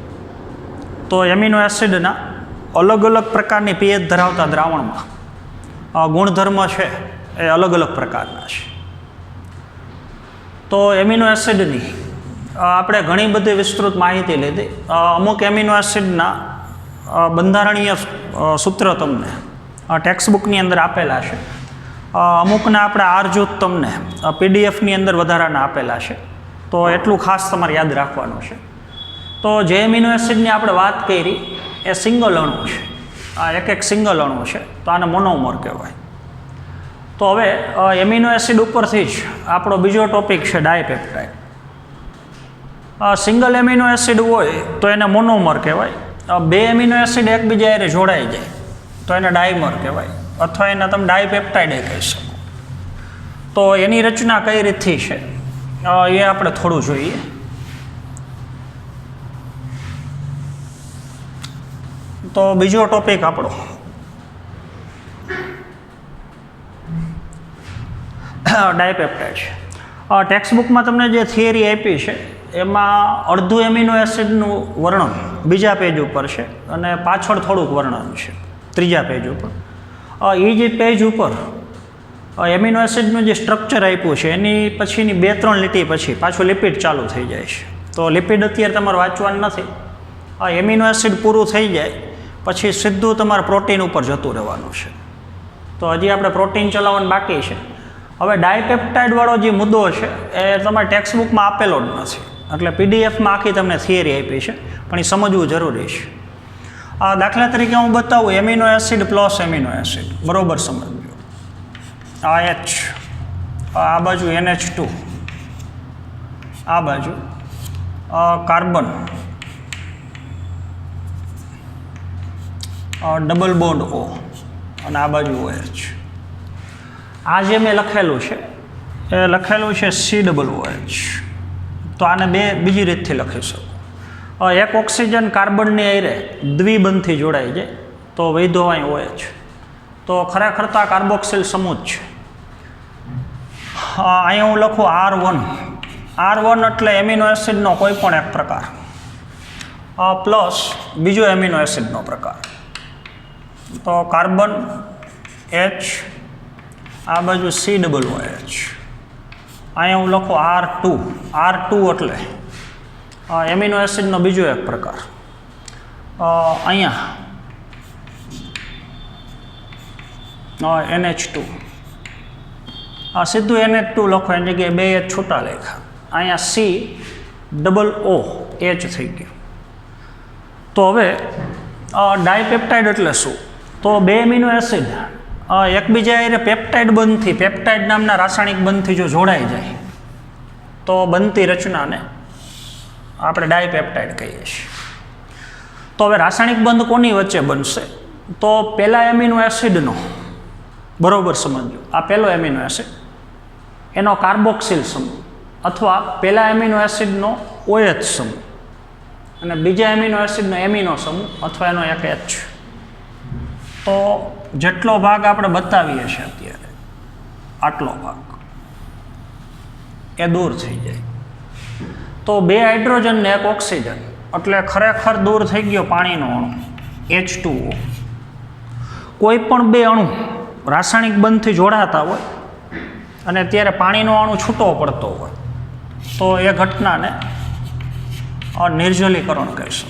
તો એમિનો એસિડના અલગ અલગ પ્રકારની પીએચ ધરાવતા દ્રાવણમાં ગુણધર્મ છે એ અલગ અલગ પ્રકારના છે. તો એમિનો એસિડની આપણે ઘણી બધી વિસ્તૃત માહિતી લીધી. અમુક એમિનો એસિડના બંધારણીય સૂત્ર તમને ટેક્સ્ટબુકની અંદર આપેલા છે. અમુકના આપણે આર જૂથ તમને પીડીએફની અંદર વધારાના આપેલા છે. તો એટલું ખાસ તમારે યાદ રાખવાનું છે. તો જે એમિનો એસિડની આપણે વાત કરી એ સિંગલ અણુ છે. આ એક સિંગલ અણુ છે, તો આને મોનોમર કહેવાય. તો હવે એમિનો એસિડ ઉપરથી જ આપણો બીજો ટોપિક છે ડાયપેપ્ટાઇડ. સિંગલ એમિનો એસિડ હોય તો એને મોનોમર કહેવાય. બે એમિનો એસિડ એકબીજા હારે જોડાઈ જાય તો એને ડાયમર કહેવાય, અથવા એને તમે ડાયપેપ્ટાઇડ કહી શકો. તો એની રચના કઈ રીતથી છે એ આપણે થોડું જોઈએ. તો બીજો ટોપિક આપણો ડાયપેપ્ટાઇડ છે. ટેક્સ્ટબુકમાં તમને જે થિયરી આપી છે એમાં અડધું એમિનો એસિડનું વર્ણન બીજા પેજ ઉપર છે અને પાછળ થોડુંક વર્ણન છે ત્રીજા પેજ ઉપર. એ જે પેજ ઉપર એમિનો એસિડનું જે સ્ટ્રક્ચર આપ્યું છે એની પછીની 2-3 લીટી પછી પાછું લિપિડ ચાલુ થઈ જાય છે. તો લિપિડ અત્યારે તમારે વાંચવાનું નથી. એમિનો એસિડ પૂરું થઈ જાય પછી સીધું તમારે પ્રોટીન ઉપર જતું રહેવાનું છે. તો હજી આપણે પ્રોટીન ચલાવવાનું બાકી છે. હવે ડાયપેપ્ટાઇડવાળો જે મુદ્દો છે એ તમારે ટેક્સ્ટબુકમાં આપેલો જ નથી, એટલે પીડીએફમાં આખી તમને થિયરી આપી છે, પણ એ સમજવું જરૂરી છે. દાખલા તરીકે હું બતાવું, amino acid plus amino acid, બરાબર સમજજો. આ H, આ બાજુ NH2, આ બાજુ કાર્બન, ડબલ બોન્ડ O, અને આ બાજુ OH. આ જે મેં લખેલું છે એ લખેલું છે COOH. તો આને બીજી રીતથી લખી શકો. એક ઓક્સિજન કાર્બનની હારે દ્વિબંધથી જોડાઈ જાય તો વૈધો અહીં OH. તો ખરેખર તો આ કાર્બોક્સિલ સમૂહ છે. અહીંયા હું લખું R1. R1 એટલે એમિનો એસિડનો કોઈ પણ એક પ્રકાર પ્લસ બીજો એમિનો એસિડનો પ્રકાર. તો કાર્બન H, આ બાજુ COOH. અહીંયા હું લખું R2. R2 એટલે એમિનો એસિડનો બીજો એક પ્રકાર. અહીંયા NH2. આ સીધું NH2 લખો, એની જગ્યાએ 2 H છૂટા લખ્યા. અહીંયા COOH થઈ ગયું. તો હવે ડાયપેપ્ટાઇડ એટલે શું? તો બે એમિનો એસિડ એકબીજા હારે પેપ્ટાઇડ બંધથી, પેપ્ટાઇડ નામના રાસાયણિક બંધથી જો જોડાઈ જાય તો બનતી રચનાને આપણે ડાયપેપ્ટાઇડ કહીએ છીએ. તો હવે રાસાયણિક બંધ કોની વચ્ચે બનશે? તો પહેલા એમિનો એસિડનો, બરોબર સમજો, આ પહેલો એમિનો એસિડ એનો કાર્બોક્સિલ સમૂહ, અથવા પહેલા એમિનો એસિડનો OH સમૂહ અને બીજા એમિનો એસિડનો એમિનો સમૂહ, અથવા એનો એક H. તો જેટલો ભાગ આપણે બતાવીએ છીએ અત્યારે, આટલો ભાગ એ દૂર થઈ જાય. તો 2 હાઇડ્રોજન ને 1 ઓક્સિજન, એટલે ખરેખર દૂર થઈ ગયો પાણીનો અણુ H2O. કોઈ પણ 2 અણુ રાસાયણિક બંધથી જોડાતા હોય અને ત્યારે પાણીનો અણુ છૂટો પડતો હોય તો એ ઘટનાને નિર્જલીકરણ કહી શકો.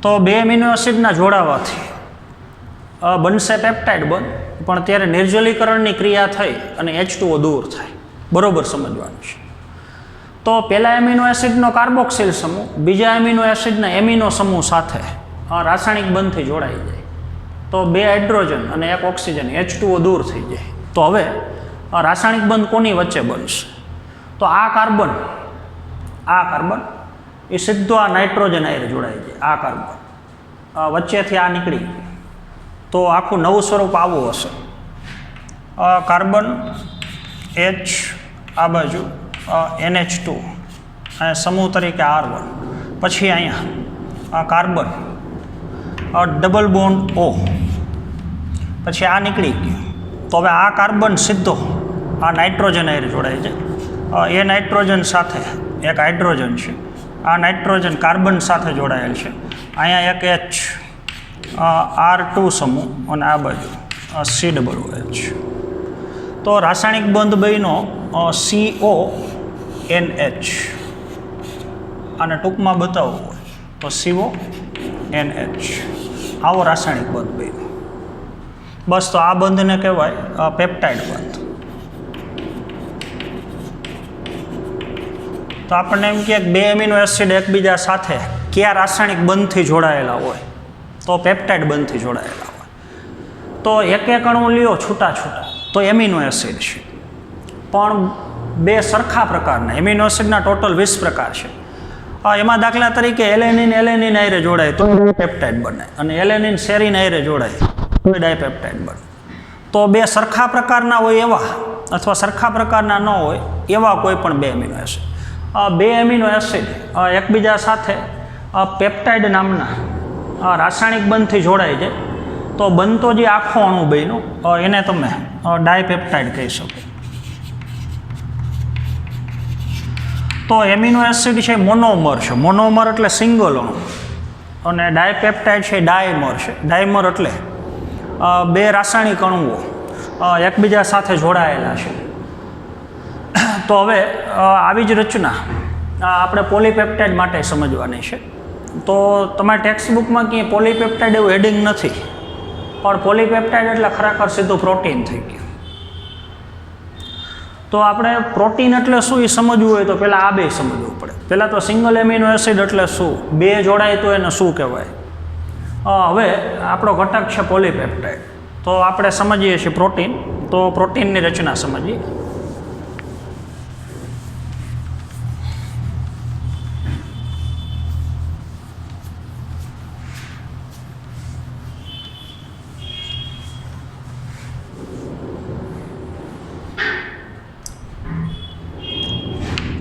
તો 2 એમિનો એસિડના જોડાવાથી બનશે પેપ્ટાઇડ બંધ, પણ ત્યારે નિર્જલીકરણની ક્રિયા થઈ અને H2O દૂર થાય. બરોબર સમજવાનું છે. તો પહેલા એમિનો એસિડનો કાર્બોક્સિલ સમૂહ બીજા એમિનો એસિડના એમિનો સમૂહ સાથે રાસાયણિક બંધથી જોડાઈ જાય તો 2 હાઇડ્રોજન અને 1 ઓક્સિજન H2O દૂર થઈ જાય. તો હવે રાસાયણિક બંધ કોની વચ્ચે બનશે? તો આ કાર્બન એ સીધો આ નાઇટ્રોજન હારે જોડાય છે. આ કાર્બન વચ્ચેથી આ નીકળી તો આખું નવું સ્વરૂપ આવું હશે. કાર્બન H આ બાજુ NH2 અને સમૂહ તરીકે R1, પછી અહીંયા કાર્બન ડબલ બોન્ડ O, પછી આ નીકળી ગયું. તો હવે આ કાર્બન સીધો આ નાઇટ્રોજન હારે જોડાય છે. એ નાઇટ્રોજન સાથે એક હાઇડ્રોજન છે, આ નાઇટ્રોજન કાર્બન સાથે જોડાયેલ છે. અહીંયા એક H R2 સમૂહ અને આ બાજુ COOH. તો રાસાયણિક બંધ બન્યો CONH, અને ટૂંકમાં બતાવવું હોય તો CONH. આવો રાસાયણિક બંધ બન્યો. બસ, તો આ બંધને કહેવાય પેપ્ટાઇડ બંધ. તો આપણને એમ કે બે એમિનો એસિડ એકબીજા સાથે કયા રાસાયણિક બંધથી જોડાયેલા હોય, તો પેપ્ટાઇડ બંધથી જોડાયેલા હોય. તો એક એક અણુ લ્યો છૂટા છૂટા તો એમિનો એસિડ છે, પણ બે સરખા પ્રકારના એમિનો એસિડના ટોટલ 20 પ્રકાર છે. એમાં દાખલા તરીકે એલેનિન હારે જોડાય તો પેપ્ટાઇડ બને, અને એલેનિન સેરીન હારે જોડાય તો ડાયપેપ્ટાઇડ બને. તો બે સરખા પ્રકારના હોય એવા અથવા સરખા પ્રકારના ન હોય એવા કોઈ પણ બે એમિનો એસિડ. બે એમિનો એસિડ એકબીજા સાથે પેપ્ટાઇડ નામના રાસાયણિક બંધથી જોડાય છે, તો બનતો જે આખો અણુ બન્યો એને તમે ડાયપેપ્ટાઇડ કહી શકો. તો એમિનો એસિડ છે મોનોમર છે. મોનોમર એટલે સિંગલ અણુ, અને ડાયપેપ્ટાઇડ છે ડાયમર છે. ડાયમર એટલે બે રાસાયણિક અણુઓ એકબીજા સાથે જોડાયેલા છે. તો હવે આવી જ રચના આપણે પોલીપેપ્ટાઇડ માટે સમજવાની છે. તો તમારા ટેક્સ્ટ બુકમાં ક્યાંય પોલીપેપ્ટાઇડ એવું હેડિંગ નથી, પણ પોલીપેપ્ટાઇડ એટલે ખરેખર સીધું પ્રોટીન થઈ ગયું. તો આપણે પ્રોટીન એટલે શું એ સમજવું હોય તો પહેલાં આ બે સમજવું પડે. પહેલાં તો સિંગલ એમિનો એસિડ એટલે શું, બે જોડાય તો એને શું કહેવાય. હવે આપણો ઘટક છે પોલીપેપ્ટાઇડ, તો આપણે સમજીએ છીએ પ્રોટીન. તો પ્રોટીનની રચના સમજીએ.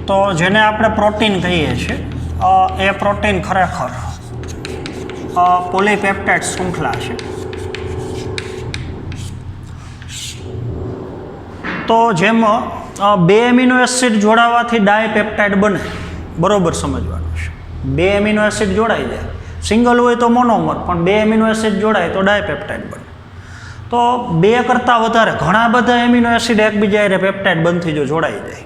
તો જેને આપણે પ્રોટીન કહીએ છીએ એ પ્રોટીન ખરેખર પોલીપેપ્ટાઇડ શૃંખલા છે. તો જેમ બે એમિનો એસિડ જોડાવાથી ડાયપેપ્ટાઇડ બને, બરોબર સમજવાનું છે. બે એમિનો એસિડ જોડાઈ જાય, સિંગલ હોય તો મોનોમર, પણ બે એમિનો એસિડ જોડાય તો ડાયપેપ્ટાઇડ બને. તો બે કરતાં વધારે ઘણા બધા એમિનો એસિડ એકબીજા હારે પેપ્ટાઇડ બંધથી જો જોડાઈ જાય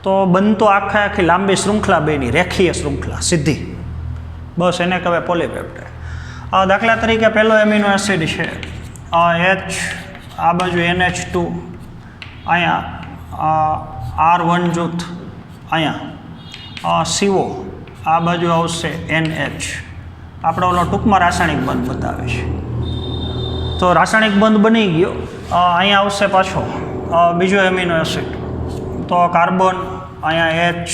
તો બનતો આખી લાંબી શૃંખલા બની, રેખીય શૃંખલા સીધી, બસ એને કહેવાય પોલીપેપ્ટાઇડ. દાખલા તરીકે પહેલો એમિનો એસિડ છે H, આ બાજુ NH2, અહીંયા R1 જૂથ, અહીંયા CO, આ બાજુ આવશે NH. આપણે ઓલો ટૂંકમાં રાસાયણિક બંધ બતાવે છે. તો રાસાયણિક બંધ બની ગયો. અહીંયા આવશે પાછો બીજો એમિનો એસિડ, તો કાર્બન, અહીંયા H,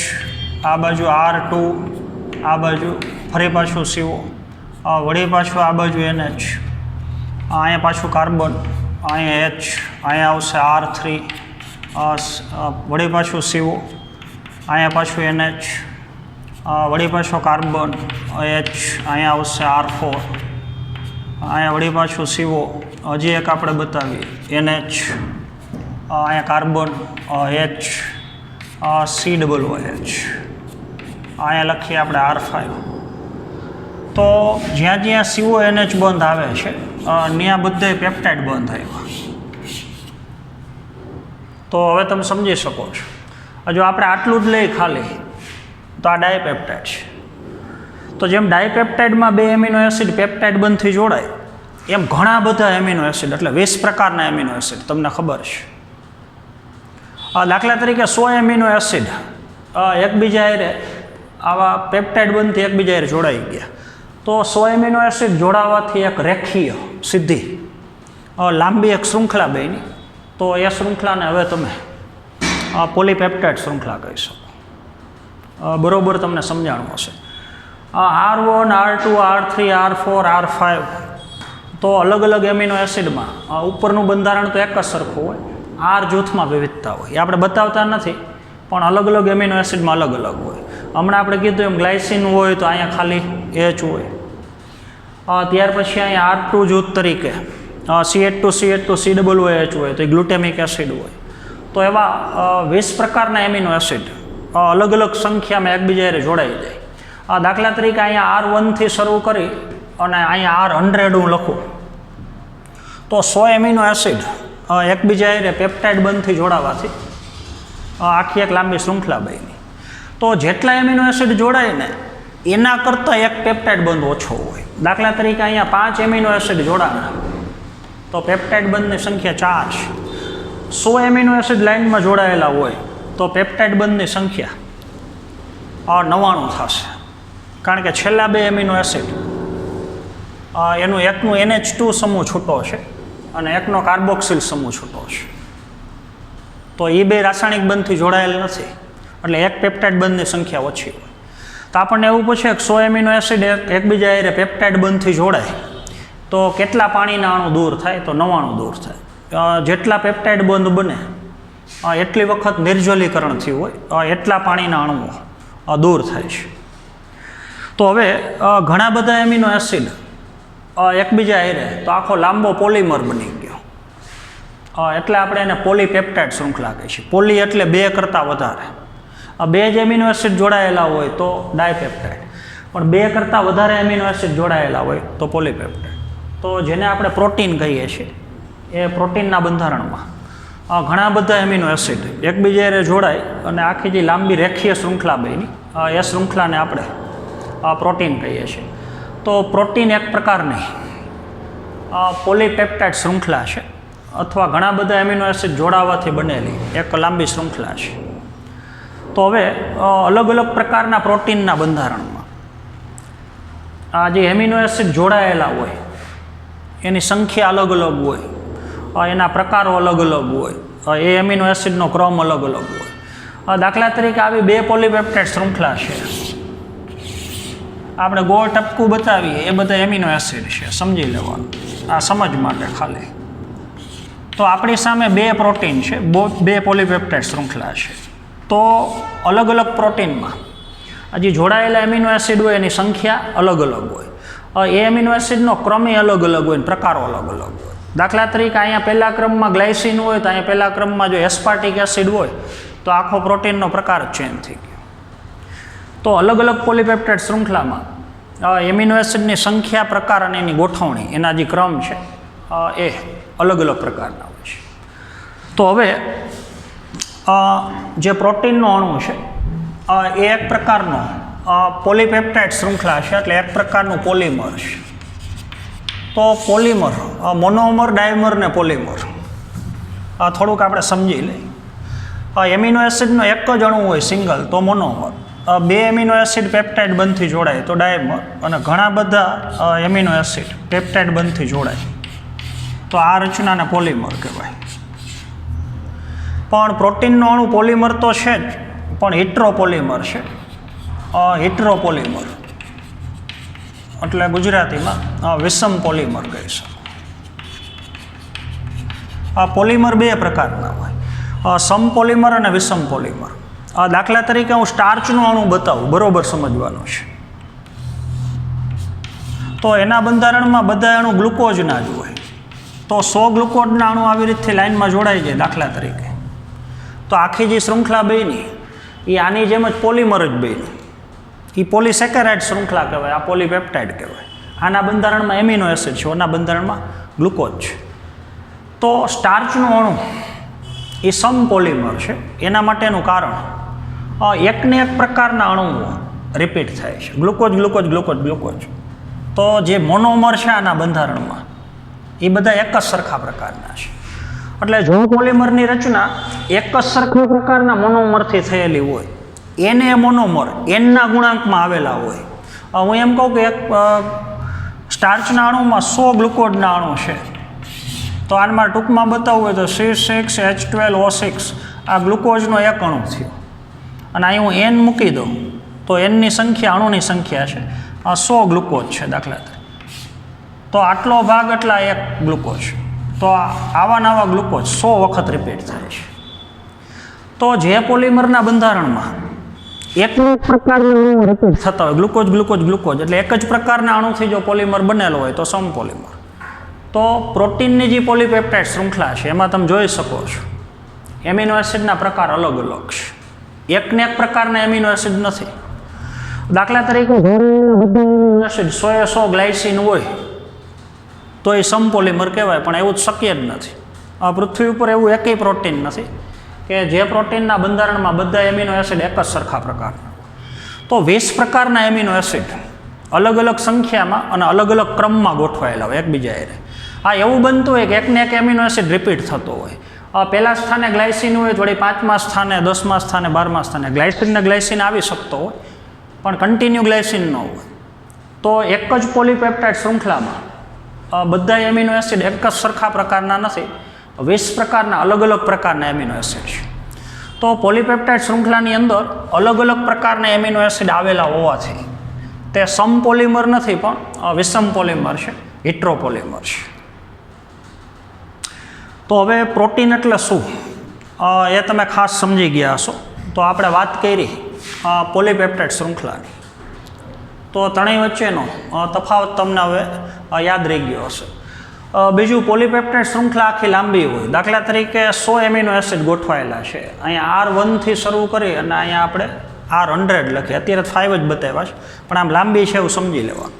આ બાજુ R2, આ બાજુ ફરી પાછું CO, વળી પાછું આ બાજુ NH, અહીંયા પાછું કાર્બન, અહીંયા H, અહીંયા આવશે R3, વળી પાછું CO, અહીંયા પાછું NH, વળી પાછો કાર્બન H, અહીંયા આવશે R4, અહીંયા વળી પાછું CO, હજી એક આપણે બતાવીએ NH, અહીંયા કાર્બન H, COOH, અહીંયા લખીએ આપણે R5. તો જ્યાં જ્યાં CONH બંધ આવે છે ત્યાં બધે પેપ્ટાઇડ બંધ આવ્યા. તો હવે તમે સમજી શકો છો. જો આપણે આટલું જ લઈએ ખાલી તો આ ડાયપેપ્ટાઇડ છે. તો જેમ ડાયપેપ્ટાઇડમાં બે એમિનો એસિડ પેપ્ટાઇડ બંધથી જોડાય, એમ ઘણા બધા એમિનો એસિડ એટલે 20 પ્રકારના એમિનો એસિડ તમને ખબર છે. દાખલા તરીકે 100 એમિનો એસિડ એકબીજા હારે આવા પેપ્ટાઇડ બંધથી એકબીજા હારે જોડાઈ ગયા, તો 100 એમિનો એસિડ જોડાવાથી એક રેખીય સીધી લાંબી એક શૃંખલા બની. તો એ શૃંખલાને હવે તમે પોલીપેપ્ટાઇડ શૃંખલા કહી શકો. બરાબર તમને સમજાણું હશે. R1, R2, R3, R4, R5 તો અલગ અલગ એમિનો એસિડમાં ઉપરનું બંધારણ તો એક જ સરખું હોય, R જૂથમાં વિવિધતા હોય. એ આપણે બતાવતા નથી, પણ અલગ અલગ એમિનો એસિડમાં અલગ અલગ હોય. હમણાં આપણે કીધું એમ ગ્લાયસિન હોય તો અહીંયા ખાલી H હોય. ત્યાર પછી અહીંયા R2 જૂથ તરીકે CH2CH2COOH હોય તો એ ગ્લુટેમિક એસિડ હોય. તો એવા 20 પ્રકારના એમિનો એસિડ અલગ અલગ સંખ્યામાં એકબીજા જોડાઈ જાય. દાખલા તરીકે અહીંયા R1થી શરૂ કરી અને અહીંયા R100 હું લખું તો 100 એમિનો એસિડ એકબીજા પેપ્ટાઇડ બંધથી જોડાવાથી આખી એક લાંબી શૃંખલા બની. તો જેટલા એમિનો એસિડ જોડાય ને એના કરતાં એક પેપ્ટાઇડ બંધ ઓછો હોય. દાખલા તરીકે અહીંયા 5 એમિનો એસિડ જોડાણા તો પેપ્ટાઇડ બંધની સંખ્યા 4 છે. 100 એમિનો એસિડ લાઇનમાં જોડાયેલા હોય તો પેપ્ટાઇડ બંધની સંખ્યા 99 થશે. કારણ કે છેલ્લા 2 એમિનો એસિડ એનું એકનું NH2 સમૂહ છૂટો છે અને એકનો કાર્બોક્સિલ સમૂહ છૂટો છે. તો એ 2 રાસાયણિક બંધથી જોડાયેલ નથી, એટલે એક પેપ્ટાઇડ બંધની સંખ્યા ઓછી હોય. તો આપણને એવું પૂછે કે 100 એમિનો એસિડ એકબીજા પેપ્ટાઇડ બંધથી જોડાય તો કેટલા પાણીના અણુ દૂર થાય? તો 99 દૂર થાય. જેટલા પેપ્ટાઇડ બંધ બને એટલી વખત નિર્જલીકરણ થયું હોય એટલા પાણીના અણુઓ દૂર થાય છે. તો હવે ઘણા બધા એમિનો એસિડ એકબીજા હારે તો આખો લાંબો પોલિમર બની ગયો, એટલે આપણે એને પોલીપેપ્ટાઇડ શૃંખલા કહીએ છીએ. પોલી એટલે 2 કરતાં વધારે. 2 જ એમિનો એસિડ જોડાયેલા હોય તો ડાયપેપ્ટાઇડ, પણ 2 કરતાં વધારે એમિનો એસિડ જોડાયેલા હોય તો પોલીપેપ્ટાઇડ. તો જેને આપણે પ્રોટીન કહીએ છીએ એ પ્રોટીનના બંધારણમાં ઘણા બધા એમિનો એસિડ એકબીજા જોડાય અને આખી જે લાંબી રેખીય શૃંખલા બની એ શૃંખલાને આપણે પ્રોટીન કહીએ છીએ. તો પ્રોટીન એક પ્રકારની પોલીપેપ્ટાઇડ શૃંખલા છે અથવા ઘણા બધા એમિનો એસિડ જોડાવાથી બનેલી એક લાંબી શૃંખલા છે. તો હવે અલગ અલગ પ્રકારના પ્રોટીનના બંધારણમાં આ જે એમિનો એસિડ જોડાયેલા હોય એની સંખ્યા અલગ અલગ હોય, એના પ્રકારો અલગ અલગ હોય, એ એમિનો એસિડનો ક્રમ અલગ અલગ હોય. દાખલા તરીકે આવી 2 પોલીપેપ્ટાઇડ શૃંખલા છે. આપણે ગોળ ટપકું બતાવીએ એ બધા એમિનો એસિડ છે, સમજી લેવાનું આ સમજ માટે ખાલી. તો આપણી સામે 2 પ્રોટીન છે, 2 પોલીપેપ્ટાઇડ શૃંખલા છે. તો અલગ અલગ પ્રોટીનમાં હજી જોડાયેલા એમિનો એસિડ હોય એની સંખ્યા અલગ અલગ હોય. એ એમિનો એસિડનો ક્રમે અલગ અલગ હોય, પ્રકારો અલગ અલગ હોય. દાખલા તરીકે અહીંયા પહેલા ક્રમમાં ગ્લાયસિન હોય તો અહીંયા પહેલા ક્રમમાં જો એસ્પાર્ટિક એસિડ હોય તો આખો પ્રોટીનનો પ્રકાર જ ચેન્જ થઈ ગયો. તો અલગ અલગ પોલીપેપ્ટાઇડ શૃંખલામાં એમિનો એસિડની સંખ્યા, પ્રકાર અને એની ગોઠવણી, એના જે ક્રમ છે એ અલગ અલગ પ્રકારના હોય છે. તો હવે જે પ્રોટીનનો અણુ છે એ એક પ્રકારનો પોલીપેપ્ટાઇડ શૃંખલા છે, એટલે એક પ્રકારનું પોલિમર છે. તો પોલિમર મોનોમર, ડાયમર ને પોલિમર થોડુંક આપણે સમજી લઈએ. એમિનો એસિડનો એક જ અણુ હોય સિંગલ તો મોનોમર, 2 એમિનો એસિડ પેપ્ટાઇડ બંધથી જોડાય તો ડાયમર, અને ઘણા બધા એમિનો એસિડ પેપ્ટાઇડ બંધથી જોડાય તો આ રચનાને પોલિમર કહેવાય. પણ પ્રોટીનનો અણુ પોલિમર તો છે જ, પણ હિટ્રોપોલિમર છે. હિટ્રોપોલિમર એટલે ગુજરાતીમાં વિષમ પોલિમર કહી શકો. પોલિમર 2 પ્રકારના હોય, સમપોલિમર અને વિષમ પોલિમર. દાખલા તરીકે હું સ્ટાર્ચનું અણુ બતાવું, બરોબર સમજવાનું છે. તો એના બંધારણમાં બધા અણુ ગ્લુકોઝના જ હોય. તો 100 ગ્લુકોઝના અણુ આવી રીતે લાઇનમાં જોડાઈ જાય દાખલા તરીકે, તો આખી જે શૃંખલા બની એ આની જેમ જ પોલિમર જ બની. એ પોલિસેકેરાઇડ શૃંખલા કહેવાય, આ પોલીપેપ્ટાઇડ કહેવાય. આના બંધારણમાં એમિનો એસિડ છે, આના બંધારણમાં ગ્લુકોઝ છે. તો સ્ટાર્ચનું અણુ એ સમપોલિમર છે. એના માટેનું કારણ એકને એક પ્રકારના અણુઓ રિપીટ થાય છે, ગ્લુકોઝ ગ્લુકોઝ ગ્લુકોઝ ગ્લુકોઝ. તો જે મોનોમર છે આના બંધારણમાં એ બધા એક જ સરખા પ્રકારના છે. એટલે જો પોલિમરની રચના એક જ સરખા પ્રકારના મોનોમરથી થયેલી હોય, એને મોનોમર એનના ગુણાંકમાં આવેલા હોય. હું એમ કહું કે એક સ્ટાર્ચના અણુમાં 100 ગ્લુકોઝના અણુ છે, તો આનમાં ટૂંકમાં બતાવવું હોય તો C6H12O6 આ ગ્લુકોઝનો એક અણુ થયો અને અહીં હું એન મૂકી દઉં તો એનની સંખ્યા અણુની સંખ્યા છે 100 ગ્લુકોઝ છે દાખલા તરીકે, તો આટલો ભાગ એટલા એક ગ્લુકોઝ, તો આવા નવા ગ્લુકોઝ 100 વખત રિપીટ થાય છે. તો જે પોલિમરના બંધારણમાં એક પ્રકારના અણુ રિપીટ થતા હોય, ગ્લુકોઝ ગ્લુકોઝ ગ્લુકોઝ, એટલે એક જ પ્રકારના અણુથી જો પોલિમર બનેલો હોય તો સમપોલિમર. તો પ્રોટીનની જે પોલીપેપ્ટાઇડ શૃંખલા છે એમાં તમે જોઈ શકો છો એમિનો એસિડના પ્રકાર અલગ અલગ છે, એકને એક પ્રકારના એમિનો એસિડ નથી. દાખલા તરીકે બધા એસિડ 100 ગ્લાયસિન હોય તો એ સમપોલિમર કહેવાય, પણ એવું જ શક્ય જ નથી. આ પૃથ્વી ઉપર એવું એકેય પ્રોટીન નથી કે જે પ્રોટીનના બંધારણમાં બધા એમિનો એસિડ એક જ સરખા પ્રકારના. તો 20 પ્રકારના એમિનો એસિડ અલગ અલગ સંખ્યામાં અને અલગ અલગ ક્રમમાં ગોઠવાયેલા હોય એકબીજા હારે. આ એવું બનતું હોય કે એકને એક એમિનો એસિડ રિપીટ થતો હોય. પહેલા સ્થાને ગ્લાયસિન હોય તો વળી 5મા સ્થાને, 10મા સ્થાને, 12મા સ્થાને ગ્લાયસિન આવી શકતો હોય, પણ કન્ટિન્યુ ગ્લાયસિન ન હોય. તો એક જ પોલીપેપ્ટાઇડ શૃંખલામાં બધા એમિનો એસિડ એક જ સરખા પ્રકારના નથી, 20 પ્રકારના અલગ અલગ પ્રકારના એમિનો એસિડ છે. તો પોલીપેપ્ટાઇડ શૃંખલાની અંદર અલગ અલગ પ્રકારના એમિનો એસિડ આવેલા હોવાથી તે સમપોલિમર નથી, પણ વિષમ પોલિમર છે, હિટ્રોપોલિમર છે. તો હવે પ્રોટીન એટલે શું એ તમે ખાસ સમજી ગયા હશો. તો આપણે વાત કરી પોલીપેપ્ટાઇડ શૃંખલાની, તો ત્રણેય વચ્ચેનો તફાવત તમને હવે યાદ રહી ગયો હશે. બીજું, પોલીપેપ્ટાઇડ શૃંખલા આખી લાંબી હોય. દાખલા તરીકે 100 એમિનો એસિડ ગોઠવાયેલા છે, અહીંયા R1થી શરૂ કરી અને અહીંયા આપણે R100 લખીએ. અત્યારે 5 જ બતાવ્યા છે, પણ આમ લાંબી છે એવું સમજી લેવાનું.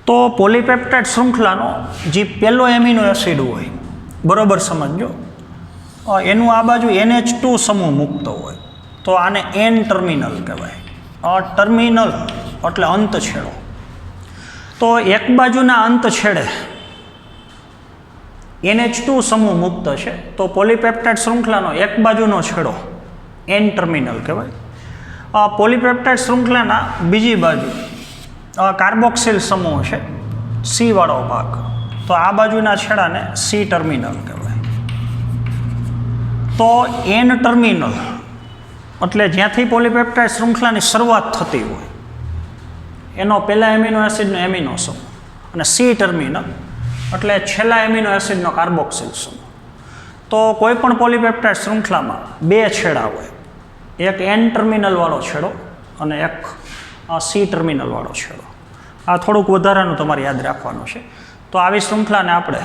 તો પોલીપેપ્ટાઇડ શૃંખલાનો જે પહેલો એમિનો એસિડ હોય, બરોબર સમજો, એનું આ બાજુ NH2 સમૂહ મુક્ત હોય તો આને N ટર્મિનલ કહેવાય. ટર્મિનલ એટલે અંત છેડો. તો એક બાજુના અંત છેડે NH2 સમૂહ મુક્ત છે, તો પોલીપેપ્ટાઇડ શૃંખલાનો એક બાજુનો છેડો N ટર્મિનલ કહેવાય. પોલીપેપ્ટાઇડ શૃંખલાના બીજી બાજુ કાર્બોક્સિલ સમૂહ છે, C વાળો ભાગ, તો આ બાજુના છેડાને C ટર્મિનલ કહેવાય. તો N ટર્મિનલ એટલે જ્યાંથી પોલીપેપ્ટાઇડ શૃંખલાની શરૂઆત થતી હોય એનો પહેલા એમિનો એસિડનો એમિનો સમૂહ, અને C ટર્મિનલ એટલે છેલ્લા એમિનો એસિડનો કાર્બોક્સિલ સમૂહ. તો કોઈ પણ પોલીપેપ્ટાઇડ શૃંખલામાં બે છેડા હોય, એક N ટર્મિનલ વાળો છેડો અને એક C ટર્મિનલ વાળો છેડો. આ થોડુંક વધારાનું તમારે યાદ રાખવાનું છે. તો આવી શૃંખલાને આપણે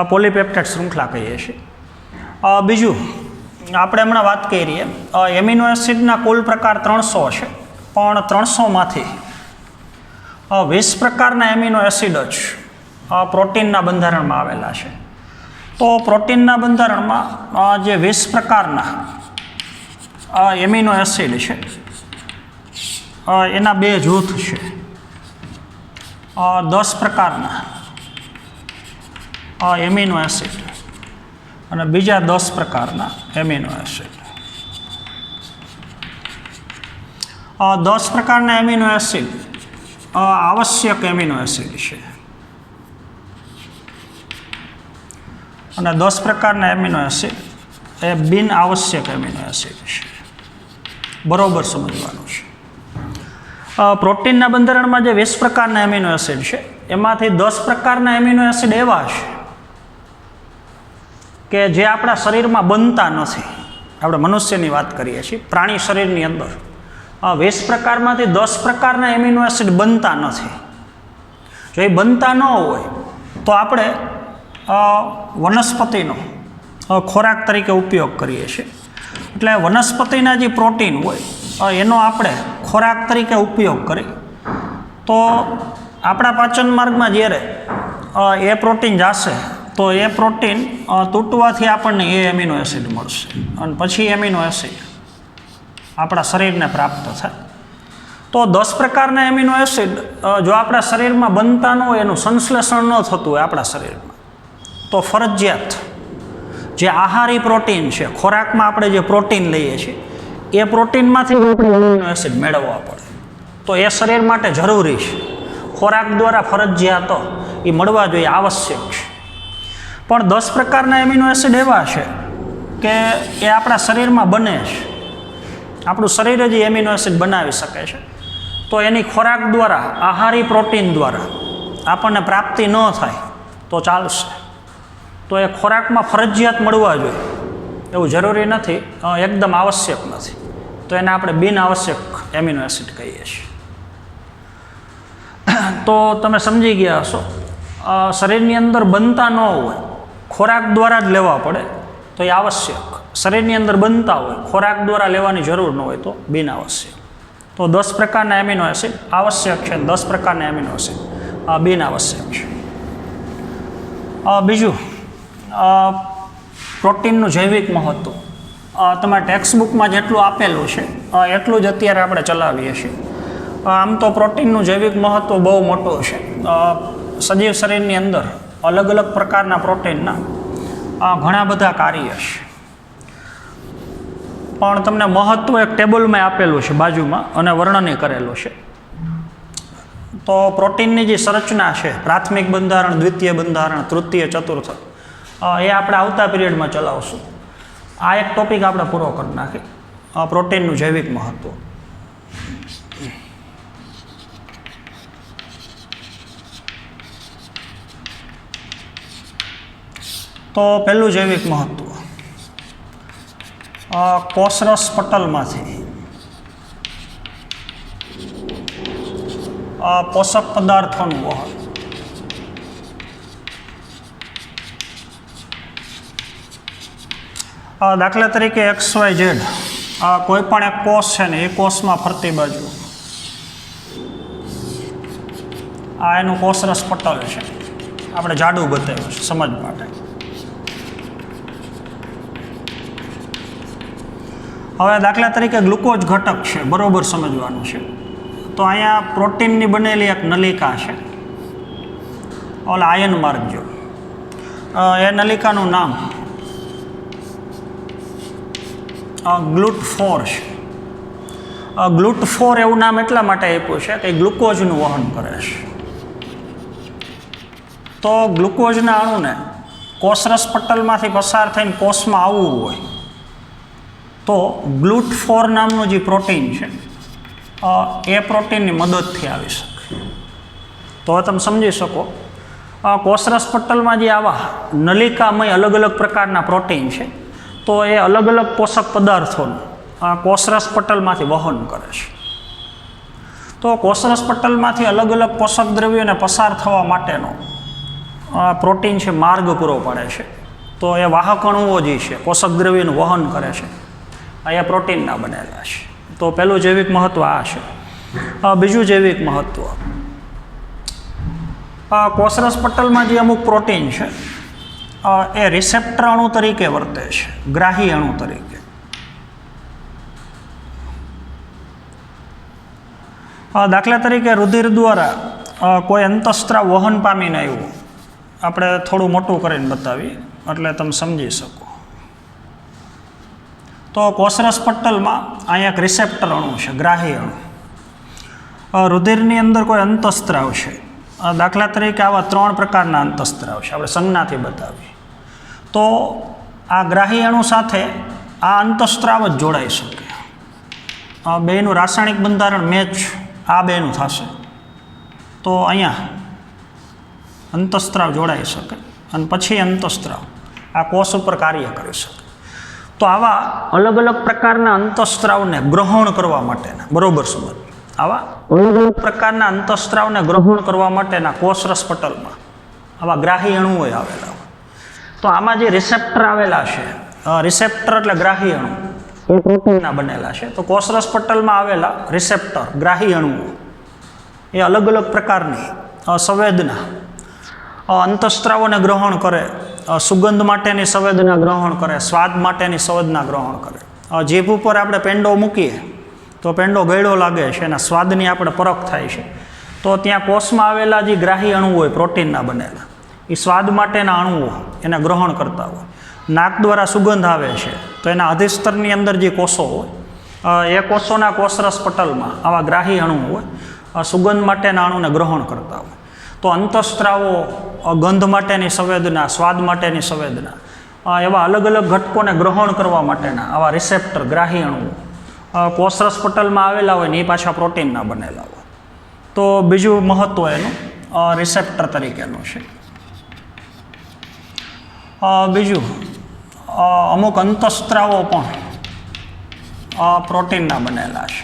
પોલીપેપ્ટાઇડ શૃંખલા કહીએ છીએ. બીજું, આપણે હમણાં વાત કરી એમિનો એસિડના કુલ પ્રકાર 300 છે, પણ 300માંથી 20 પ્રકારના એમિનો એસિડ જ પ્રોટીનના બંધારણમાં આવેલા છે. તો પ્રોટીનના બંધારણમાં જે 20 પ્રકારના એમિનો એસિડ છે એના બે જૂથ છે. 10 પ્રકારના એમિનો એસિડ અને બીજા 10 પ્રકારના એમિનો એસિડ. 10 પ્રકારના એમિનો એસિડ આવશ્યક એમિનો એસિડ છે અને 10 પ્રકારના એમિનો એસિડ એ બિન આવશ્યક એમિનો એસિડ છે. બરોબર સમજવાનું છે. પ્રોટીનના બંધારણમાં જે 20 પ્રકારના એમિનો એસિડ છે એમાંથી 10 પ્રકારના એમિનો એસિડ એવા છે કે જે આપણા શરીરમાં બનતા નથી. આપણે મનુષ્યની વાત કરીએ છીએ, પ્રાણી શરીરની અંદર 20 પ્રકારમાંથી 10 પ્રકારના એમિનો એસિડ બનતા નથી. જો એ બનતા ન હોય તો આપણે વનસ્પતિનો ખોરાક તરીકે ઉપયોગ કરીએ છીએ. એટલે વનસ્પતિના જે પ્રોટીન હોય એનો આપણે ખોરાક તરીકે ઉપયોગ કરી તો આપણા પાચન માર્ગમાં જ્યારે એ પ્રોટીન જશે તો એ પ્રોટીન તૂટવાથી આપણને એ એમિનો એસિડ મળશે અને પછી એમિનો એસિડ આપણા શરીરને પ્રાપ્ત થાય. તો 10 પ્રકારના એમિનો એસિડ જો આપણા શરીરમાં બનતા ન હોય, એનું સંશ્લેષણ ન થતું હોય આપણા શરીરમાં, તો ફરજિયાત જે આહારી પ્રોટીન છે, ખોરાકમાં આપણે જે પ્રોટીન લઈએ છીએ એ પ્રોટીનમાંથી આપણે એમિનો એસિડ મેળવવા પડે. તો એ શરીર માટે જરૂરી છે, ખોરાક દ્વારા ફરજિયાત એ મળવા જોઈએ, આવશ્યક છે. પણ 10 પ્રકારના એમિનો એસિડ એવા છે કે એ આપણા શરીરમાં બને છે, આપણું શરીર જ એમિનો એસિડ બનાવી શકે છે. તો એની ખોરાક દ્વારા, આહારી પ્રોટીન દ્વારા આપણને પ્રાપ્તિ ન થાય તો ચાલશે. તો એ ખોરાકમાં ફરજિયાત મળવા જોઈએ એવું જરૂરી નથી, એકદમ આવશ્યક નથી. તો એને આપણે બિન આવશ્યક એમિનો એસિડ કહીએ છીએ. તો તમે સમજી ગયા હશો, શરીરની અંદર બનતા ન હોય, ખોરાક દ્વારા જ લેવા પડે તો એ આવશ્યક. શરીરની અંદર બનતા હોય, ખોરાક દ્વારા લેવાની જરૂર ન હોય તો બિન આવશ્યક. તો 10 પ્રકારના એમિનો એસિડ આવશ્યક છે, 10 પ્રકારના એમિનો એસિડ બિન આવશ્યક છે. બીજું, પ્રોટીનનું જૈવિક મહત્વ. તમારા ટેક્સ્ટબુકમાં જેટલું આપેલું છે એટલું જ અત્યારે આપણે ચલાવીએ છીએ. આમ તો પ્રોટીનનું જૈવિક મહત્વ બહુ મોટું છે. સજીવ શરીરની અંદર અલગ અલગ પ્રકારના પ્રોટીનના ઘણા બધા કાર્ય છે. પણ તમને મહત્વ એક ટેબલમાં આપેલું છે બાજુમાં અને વર્ણન કરેલું છે. તો પ્રોટીનની જે સંરચના છે, પ્રાથમિક બંધારણ, દ્વિતીય બંધારણ, તૃતીય, ચતુર્થ, એ આપણે આવતા પીરિયડમાં ચલાવશું. આ એક ટોપિક આપણે પૂરો કરી નાખીએ, પ્રોટીનનું જૈવિક મહત્વ. તો પહેલું જૈવિક મહત્વ, કોષરસ પટલમાંથી પોષક પદાર્થોનું વહન. દાખલા તરીકે XYZ કોઈ પણ એક કોષ છે ને, એ કોષમાં ફરતી બાજુ આ એનું કોષરસ પટલ છે. આપણે જાડું બતાવ્યું છે સમજ માટે. હવે દાખલા તરીકે ગ્લુકોઝ ઘટક છે, બરોબર સમજવાનું છે. તો અહીંયા પ્રોટીનની બનેલી એક નલિકા છે, ઓલા આયન માર્ગ જો. એ નલિકાનું નામ GLUT4 છે. GLUT4 એવું નામ એટલા માટે આપ્યું છે કે ગ્લુકોઝનું વહન કરે છે. તો ગ્લુકોઝના અણુને કોષરસ પટલમાંથી પસાર થઈને કોષમાં આવવું હોય તો GLUT4 નામનું જે પ્રોટીન છે એ પ્રોટીનની મદદથી આવી શકે. તો તમે સમજી શકો, કોષરસ પટલમાં જે આવા નલિકામય અલગ અલગ પ્રકારના પ્રોટીન છે, તો એ અલગ અલગ પોષક પદાર્થોનું કોષરસ પટલમાંથી વહન કરે છે. તો કોષરસ પટલમાંથી અલગ અલગ પોષક દ્રવ્યોને પસાર થવા માટેનો પ્રોટીન છે માર્ગ પૂરો પાડે છે. તો એ વાહક અણુઓ જે છે, પોષક દ્રવ્યોનું વહન કરે છે, એ પ્રોટીનના બનેલા છે. તો પહેલું જૈવિક મહત્વ આ છે. બીજું જૈવિક મહત્વ, કોષરસ પટલમાં જે અમુક પ્રોટીન છે એ રિસેપ્ટર અણુ તરીકે વર્તે છે, ગ્રાહી અણુ તરીકે. દાખલા તરીકે રુધિર દ્વારા કોઈ અંતઃસ્ત્રાવ વહન પામીને આવ્યું, આપણે થોડું મોટું કરીને બતાવીએ એટલે તમે સમજી શકો. તો કોષરસ પટલમાં અહીંયા એક રિસેપ્ટર અણુ છે, ગ્રાહી અણુ. રુધિરની અંદર કોઈ અંતઃસ્ત્રાવ છે, દાખલા તરીકે આવા 3 પ્રકારના અંતઃસ્ત્રાવ છે, આપણે સંજ્ઞાથી બતાવીએ. તો આ ગ્રાહી અણુ સાથે આ અંતઃસ્ત્રાવ જ જોડાઈ શકે. બેનું રાસાયણિક બંધારણ મેચ આ બેનું થશે તો અહીંયા અંતઃસ્ત્રાવ જોડાઈ શકે અને પછી અંતઃસ્ત્રાવ આ કોષ ઉપર કાર્ય કરી શકે. તો આવા અલગ અલગ પ્રકારના અંતઃસ્ત્રાવને ગ્રહણ કરવા માટેના, બરોબર સમજ, આવા અલગ અલગ પ્રકારના અંતઃસ્ત્રાવને ગ્રહણ કરવા માટેના કોષરસ પટલમાં આવા ગ્રાહી અણુઓ આવેલા હોય. તો આમાં જે રિસેપ્ટર આવેલા છે, રિસેપ્ટર એટલે ગ્રાહી અણુ, એ પ્રોટીનના બનેલા છે. તો કોષરસ પટલમાં આવેલા રિસેપ્ટર, ગ્રાહી અણુઓ એ અલગ અલગ પ્રકારની સંવેદના, અંતઃસ્ત્રાવોને ગ્રહણ કરે, સુગંધ માટેની સંવેદના ગ્રહણ કરે, સ્વાદ માટેની સંવેદના ગ્રહણ કરે. જીભ ઉપર આપણે પેંડો મૂકીએ તો પેંડો ગળ્યો લાગે છે, એના સ્વાદની આપણે પરખ થાય છે. તો ત્યાં કોષમાં આવેલા જે ગ્રાહી અણુઓ હોય પ્રોટીનના બનેલા, એ સ્વાદ માટેના અણુઓ એને ગ્રહણ કરતા હોય. નાક દ્વારા સુગંધ આવે છે તો એના અધિસ્તરની અંદર જે કોષો હોય, એ કોષોના કોષરસ પટલમાં આવા ગ્રાહી અણુઓ હોય, સુગંધ માટેના અણુને ગ્રહણ કરતા હોય. તો અંતઃસ્ત્રાવો ગંધ માટેની સંવેદના, સ્વાદ માટેની સંવેદના, એવા અલગ અલગ ઘટકોને ગ્રહણ કરવા માટેના આવા રિસેપ્ટર ગ્રાહી અણુઓ કોષરસ પટલમાં આવેલા હોય ને એ પાછા પ્રોટીનના બનેલા હોય. તો બીજું મહત્ત્વ એનું રિસેપ્ટર તરીકેનું છે. બીજું અમુક અંતઃસ્ત્રાવો પણ પ્રોટીનના બનેલા છે.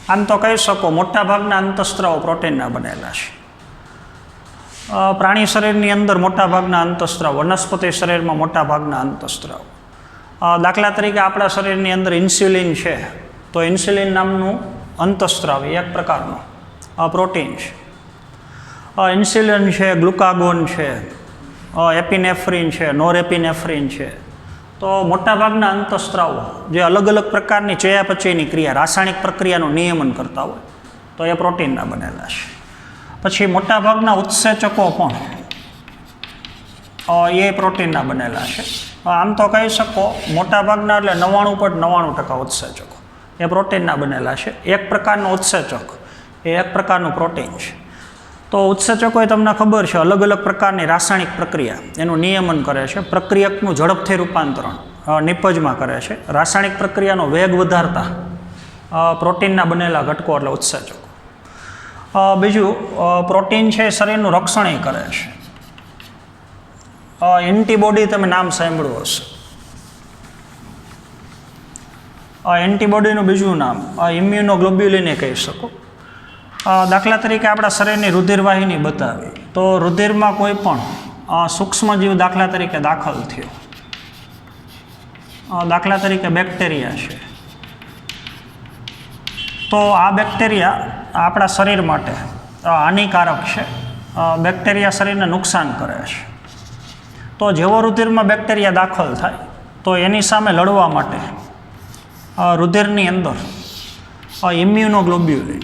આમ તો કહી શકો મોટાભાગના અંતઃસ્ત્રાવો પ્રોટીનના બનેલા છે. પ્રાણી શરીરની અંદર મોટાભાગના અંતઃસ્ત્રાવ, વનસ્પતિ શરીરમાં મોટાભાગના અંતઃસ્ત્રાવ. દાખલા તરીકે આપણા શરીરની અંદર ઇન્સ્યુલિન છે, તો ઇન્સ્યુલિન નામનું અંતઃસ્ત્રાવ એક પ્રકારનો પ્રોટીન છે. ઇન્સ્યુલિન છે, ગ્લુકાગોન છે, એપિનેફ્રિન છે, નોરેપિનેફ્રિન છે. તો મોટાભાગના અંતઃસ્ત્રાવો જે અલગ અલગ પ્રકારની ચયાપચયની ક્રિયા, રાસાયણિક પ્રક્રિયાનું નિયમન કરતા હોય તો એ પ્રોટીનના બનેલા છે. પછી મોટાભાગના ઉત્સેચકો પણ એ પ્રોટીનના બનેલા છે. આમ તો કહી શકો મોટાભાગના એટલે 99.99% ઉત્સેચકો એ પ્રોટીનના બનેલા છે. એક પ્રકારનું ઉત્સેચક એ એક પ્રકારનું પ્રોટીન છે. તો ઉત્સેચકો એ તમને ખબર છે અલગ અલગ પ્રકારની રાસાયણિક પ્રક્રિયા એનું નિયમન કરે છે. પ્રક્રિયકનું ઝડપથી રૂપાંતરણ નિપજમાં કરે છે. રાસાયણિક પ્રક્રિયાનો વેગ વધારતા પ્રોટીનના બનેલા ઘટકો એટલે ઉત્સેચકો. બીજું પ્રોટીન છે એ શરીરનું રક્ષણ કરે છે. એન્ટીબોડી તમે નામ સાંભળ્યું હશે. એન્ટીબોડીનું બીજું નામ ઇમ્યુનોગ્લોબ્યુલિન એ કહી શકો. દાખલા તરીકે આપણા શરીરની રુધિરવાહિની બતાવી તો રુધિરમાં કોઈ પણ સૂક્ષ્મજીવ દાખલા તરીકે દાખલ થયો, દાખલા તરીકે બેક્ટેરિયા છે, તો આ બેક્ટેરિયા આપણા શરીર માટે હાનિકારક છે. બેક્ટેરિયા શરીરને નુકસાન કરે છે. તો જેવો રુધિરમાં બેક્ટેરિયા દાખલ થાય તો એની સામે લડવા માટે રુધિરની અંદર ઇમ્યુનોગ્લોબ્યુલિન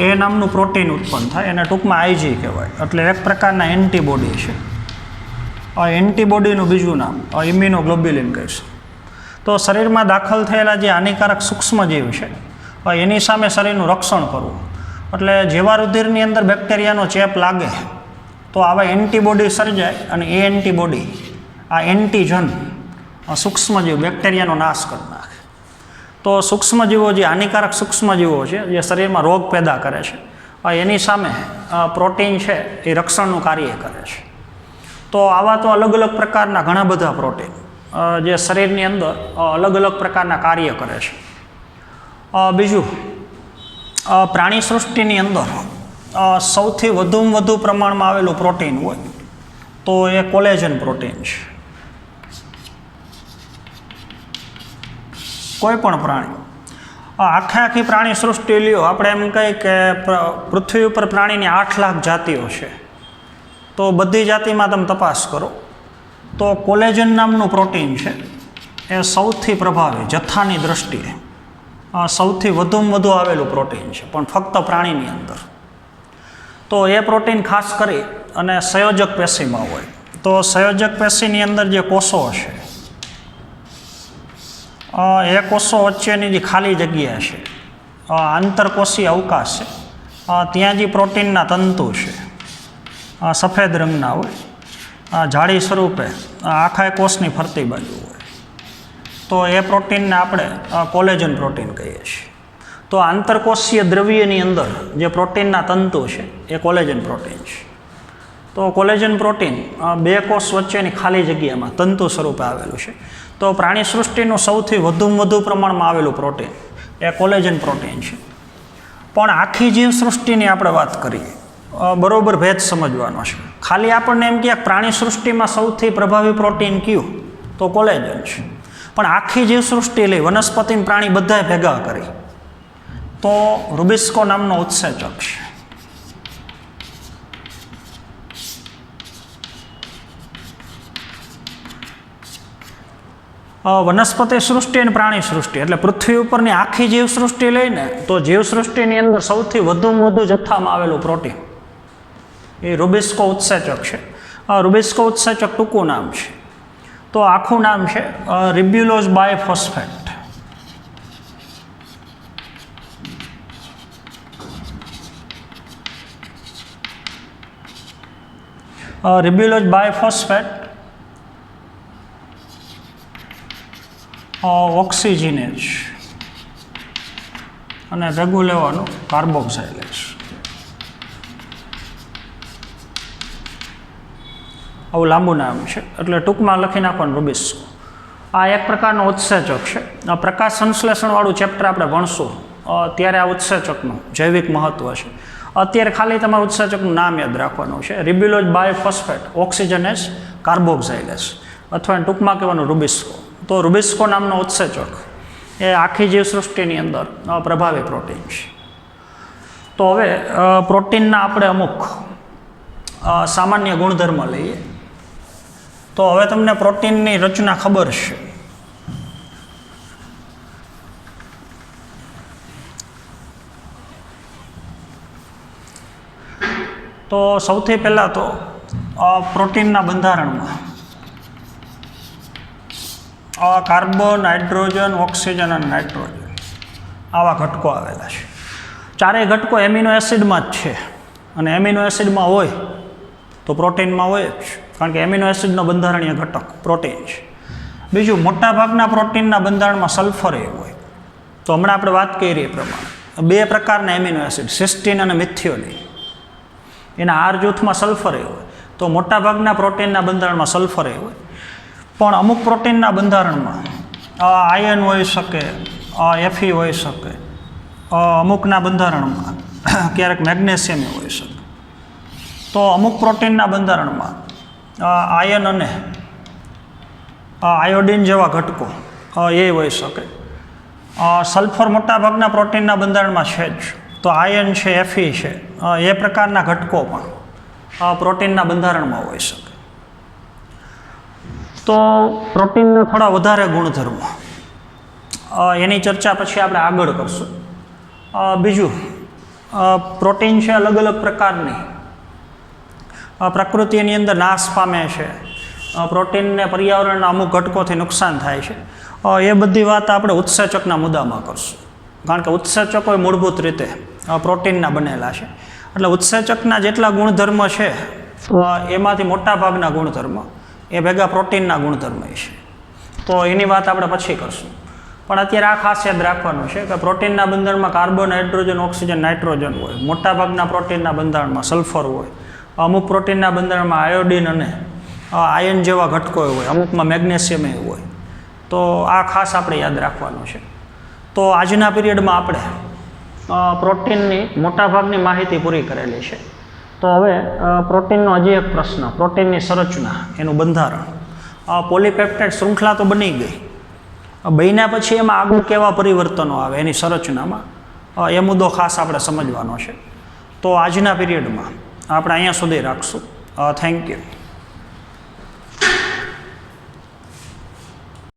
એ નામનું પ્રોટીન ઉત્પન્ન થાય. એને ટૂંકમાં આઈજી કહેવાય. એટલે એક પ્રકારના એન્ટીબોડી છે. એન્ટીબોડીનું બીજું નામ ઇમ્યુનોગ્લોબ્યુલિન કહીશું. તો શરીરમાં દાખલ થયેલા જે હાનિકારક સૂક્ષ્મજીવ છે એની સામે શરીરનું રક્ષણ કરવું. એટલે જેવા રુધિરની અંદર બેક્ટેરિયાનો ચેપ લાગે તો આવા એન્ટીબોડી સર્જાય અને એ એન્ટીબોડી આ એન્ટીજન સૂક્ષ્મજીવ બેક્ટેરિયાનો નાશ કરી નાખે. તો સૂક્ષ્મજીવો જે હાનિકારક સૂક્ષ્મજીવો છે જે શરીરમાં રોગ પેદા કરે છે એની સામે પ્રોટીન છે એ રક્ષણનું કાર્ય કરે છે. તો આવા તો અલગ અલગ પ્રકારના ઘણા બધા પ્રોટીન જે શરીરની અંદર અલગ અલગ પ્રકારના કાર્ય કરે છે. બીજું પ્રાણી સૃષ્ટિની અંદર સૌથી વધુમાં વધુ પ્રમાણમાં આવેલું પ્રોટીન હોય તો એ કોલેજન પ્રોટીન છે. કોઈ પણ પ્રાણી આખી પ્રાણી સૃષ્ટિ લ્યો, આપણે એમ કહીએ કે પૃથ્વી ઉપર પ્રાણીની 8 લાખ જાતિઓ છે, તો બધી જાતિમાં તમે તપાસ કરો તો કોલેજન નામનું પ્રોટીન છે એ સૌથી પ્રભાવી જથ્થાની દ્રષ્ટિએ સૌથી વધુમાં વધુ આવેલું પ્રોટીન છે, પણ ફક્ત પ્રાણીની અંદર. તો એ પ્રોટીન ખાસ કરી અને સંયોજક પેશીમાં હોય. તો સંયોજક પેશીની અંદર જે કોષો છે એ કોષો વચ્ચેની જે ખાલી જગ્યા છે આંતરકોષીય અવકાશ છે ત્યાં જે પ્રોટીનના તંતુ છે સફેદ રંગના હોય, જાળી સ્વરૂપે આખા કોષની ફરતી બાજુ હોય, તો એ પ્રોટીનને આપણે કોલેજન પ્રોટીન કહીએ છીએ. તો આંતરકોષીય દ્રવ્યની અંદર જે પ્રોટીનના તંતુ છે એ કોલેજન પ્રોટીન છે. તો કોલેજન પ્રોટીન બે કોષ વચ્ચેની ખાલી જગ્યામાં તંતુ સ્વરૂપે આવેલું છે. તો પ્રાણી સૃષ્ટિનું સૌથી વધુમાં વધુ પ્રમાણમાં આવેલું પ્રોટીન એ કોલેજન પ્રોટીન છે. પણ આખી જીવસૃષ્ટિની આપણે વાત કરીએ, બરોબર ભેદ સમજવાનો છે. ખાલી આપણને એમ કે પ્રાણી સૃષ્ટિમાં સૌથી પ્રભાવી પ્રોટીન કયું, તો કોલેજન છે. પણ આખી જીવસૃષ્ટિ લઈ વનસ્પતિ પ્રાણી બધાએ ભેગા કરી તો રૂબિસ્કો નામનો ઉત્સેચક છે. વનસ્પતિ સૃષ્ટિ અને પ્રાણી સૃષ્ટિ એટલે પૃથ્વી ઉપરની આખી જીવસૃષ્ટિ લઈને તો જીવસૃષ્ટિની અંદર સૌથી વધુમાં વધુ જથ્થામાં આવેલું પ્રોટીન એ રૂબિસ્કો ઉત્સેચક છે. રૂબિસ્કો ઉત્સેચક ટૂંકું નામ છે. તો આખું નામ છે રિબ્યુલોઝ બાયફોસ્ફેટ. રિબ્યુલોઝ બાયફોસ્ફેટ ઓક્સિજનેજ અને ભેગું લેવાનું કાર્બોક્સાઇલેજ. આવું લાંબુ નામ છે એટલે ટૂંકમાં લખી નાખવાનું રૂબિસ્કો. આ એક પ્રકારનો ઉત્સેચક છે. આ પ્રકાશ સંશ્લેષણવાળું ચેપ્ટર આપણે ભણશું ત્યારે આ ઉત્સેચકનું જૈવિક મહત્વ છે. અત્યારે ખાલી તમારે ઉત્સેચકનું નામ યાદ રાખવાનું છે, રિબ્યુલોઝ બાયફોસ્ફેટ ઓક્સિજનેજ કાર્બોક્સાઇલેજ, અથવા ટૂંકમાં કહેવાનું રૂબિસ્કો. તો રૂબિસ્કો નામનો ઉત્સેચક એ આખી જીવસૃષ્ટિની અંદર પ્રભાવી પ્રોટીન છે. તો હવે પ્રોટીનના આપણે અમુક સામાન્ય ગુણધર્મ લઈએ. તો હવે તમને પ્રોટીનની રચના ખબર છે. તો સૌથી પહેલાં તો પ્રોટીનના બંધારણમાં કાર્બન, હાઇડ્રોજન, ઓક્સિજન અને નાઇટ્રોજન આવા ઘટકો આવેલા છે. ચારેય ઘટકો એમિનો એસિડમાં જ છે, અને એમિનો એસિડમાં હોય તો પ્રોટીનમાં હોય જ, કારણ કે એમિનો એસિડનો બંધારણીય ઘટક પ્રોટીન છે. બીજું, મોટાભાગના પ્રોટીનના બંધારણમાં સલ્ફર એ હોય. તો હમણાં આપણે વાત કરી એ પ્રમાણે બે પ્રકારના એમિનો એસિડ, સિસ્ટીન અને મિથિયોનિન, એના આર જૂથમાં સલ્ફર એ હોય. તો મોટાભાગના પ્રોટીનના બંધારણમાં સલ્ફર એ હોય. પણ અમુક પ્રોટીનના બંધારણમાં આયર્ન હોઈ શકે, એફી હોઈ શકે, અમુકના બંધારણમાં ક્યારેક મેગ્નેશિયમ હોઈ શકે. તો અમુક પ્રોટીનના બંધારણમાં આયર્ન અને આયોડિન જેવા ઘટકો એ હોઈ શકે. સલ્ફર મોટાભાગના પ્રોટીનના બંધારણમાં છે જ. તો આયર્ન છે, એફી છે, એ પ્રકારના ઘટકો પણ પ્રોટીનના બંધારણમાં હોઈ શકે. તો પ્રોટીનના થોડા વધારે ગુણધર્મો એની ચર્ચા પછી આપણે આગળ કરશું. બીજું, પ્રોટીન છે અલગ અલગ પ્રકારની પ્રકૃતિની અંદર નાશ પામે છે. પ્રોટીનને પર્યાવરણના અમુક ઘટકોથી નુકસાન થાય છે. એ બધી વાત આપણે ઉત્સેચકના મુદ્દામાં કરશું, કારણ કે ઉત્સેચકો એ મૂળભૂત રીતે પ્રોટીનના બનેલા છે. એટલે ઉત્સેચકના જેટલા ગુણધર્મ છે એમાંથી મોટાભાગના ગુણધર્મ એ ભેગા પ્રોટીનના ગુણધર્મ છે. તો એની વાત આપણે પછી કરશું. પણ અત્યારે આ ખાસ યાદ રાખવાનું છે કે પ્રોટીનના બંધારણમાં કાર્બન, હાઇડ્રોજન, ઓક્સિજન, નાઇટ્રોજન હોય. મોટાભાગના પ્રોટીનના બંધારણમાં સલ્ફર હોય. અમુક પ્રોટીનના બંધારણમાં આયોડિન અને આયર્ન જેવા ઘટકો હોય. અમુકમાં મેગ્નેશિયમ હોય. તો આ ખાસ આપણે યાદ રાખવાનું છે. તો આજના પીરિયડમાં આપણે પ્રોટીનની મોટાભાગની માહિતી પૂરી કરેલી છે. તો હવે પ્રોટીનનો હજી એક પ્રશ્ન, પ્રોટીનની સંરચના, એનું બંધારણ. પોલીપેપ્ટાઇડ શૃંખલા તો બની ગઈ, બન્યા પછી એમાં આગળ કેવા પરિવર્તનો આવે એની સંરચનામાં, એ મુદ્દો ખાસ આપણે સમજવાનો છે. તો આજના પીરિયડમાં આપણે અહીંયા સુધી રાખશું. Thank you.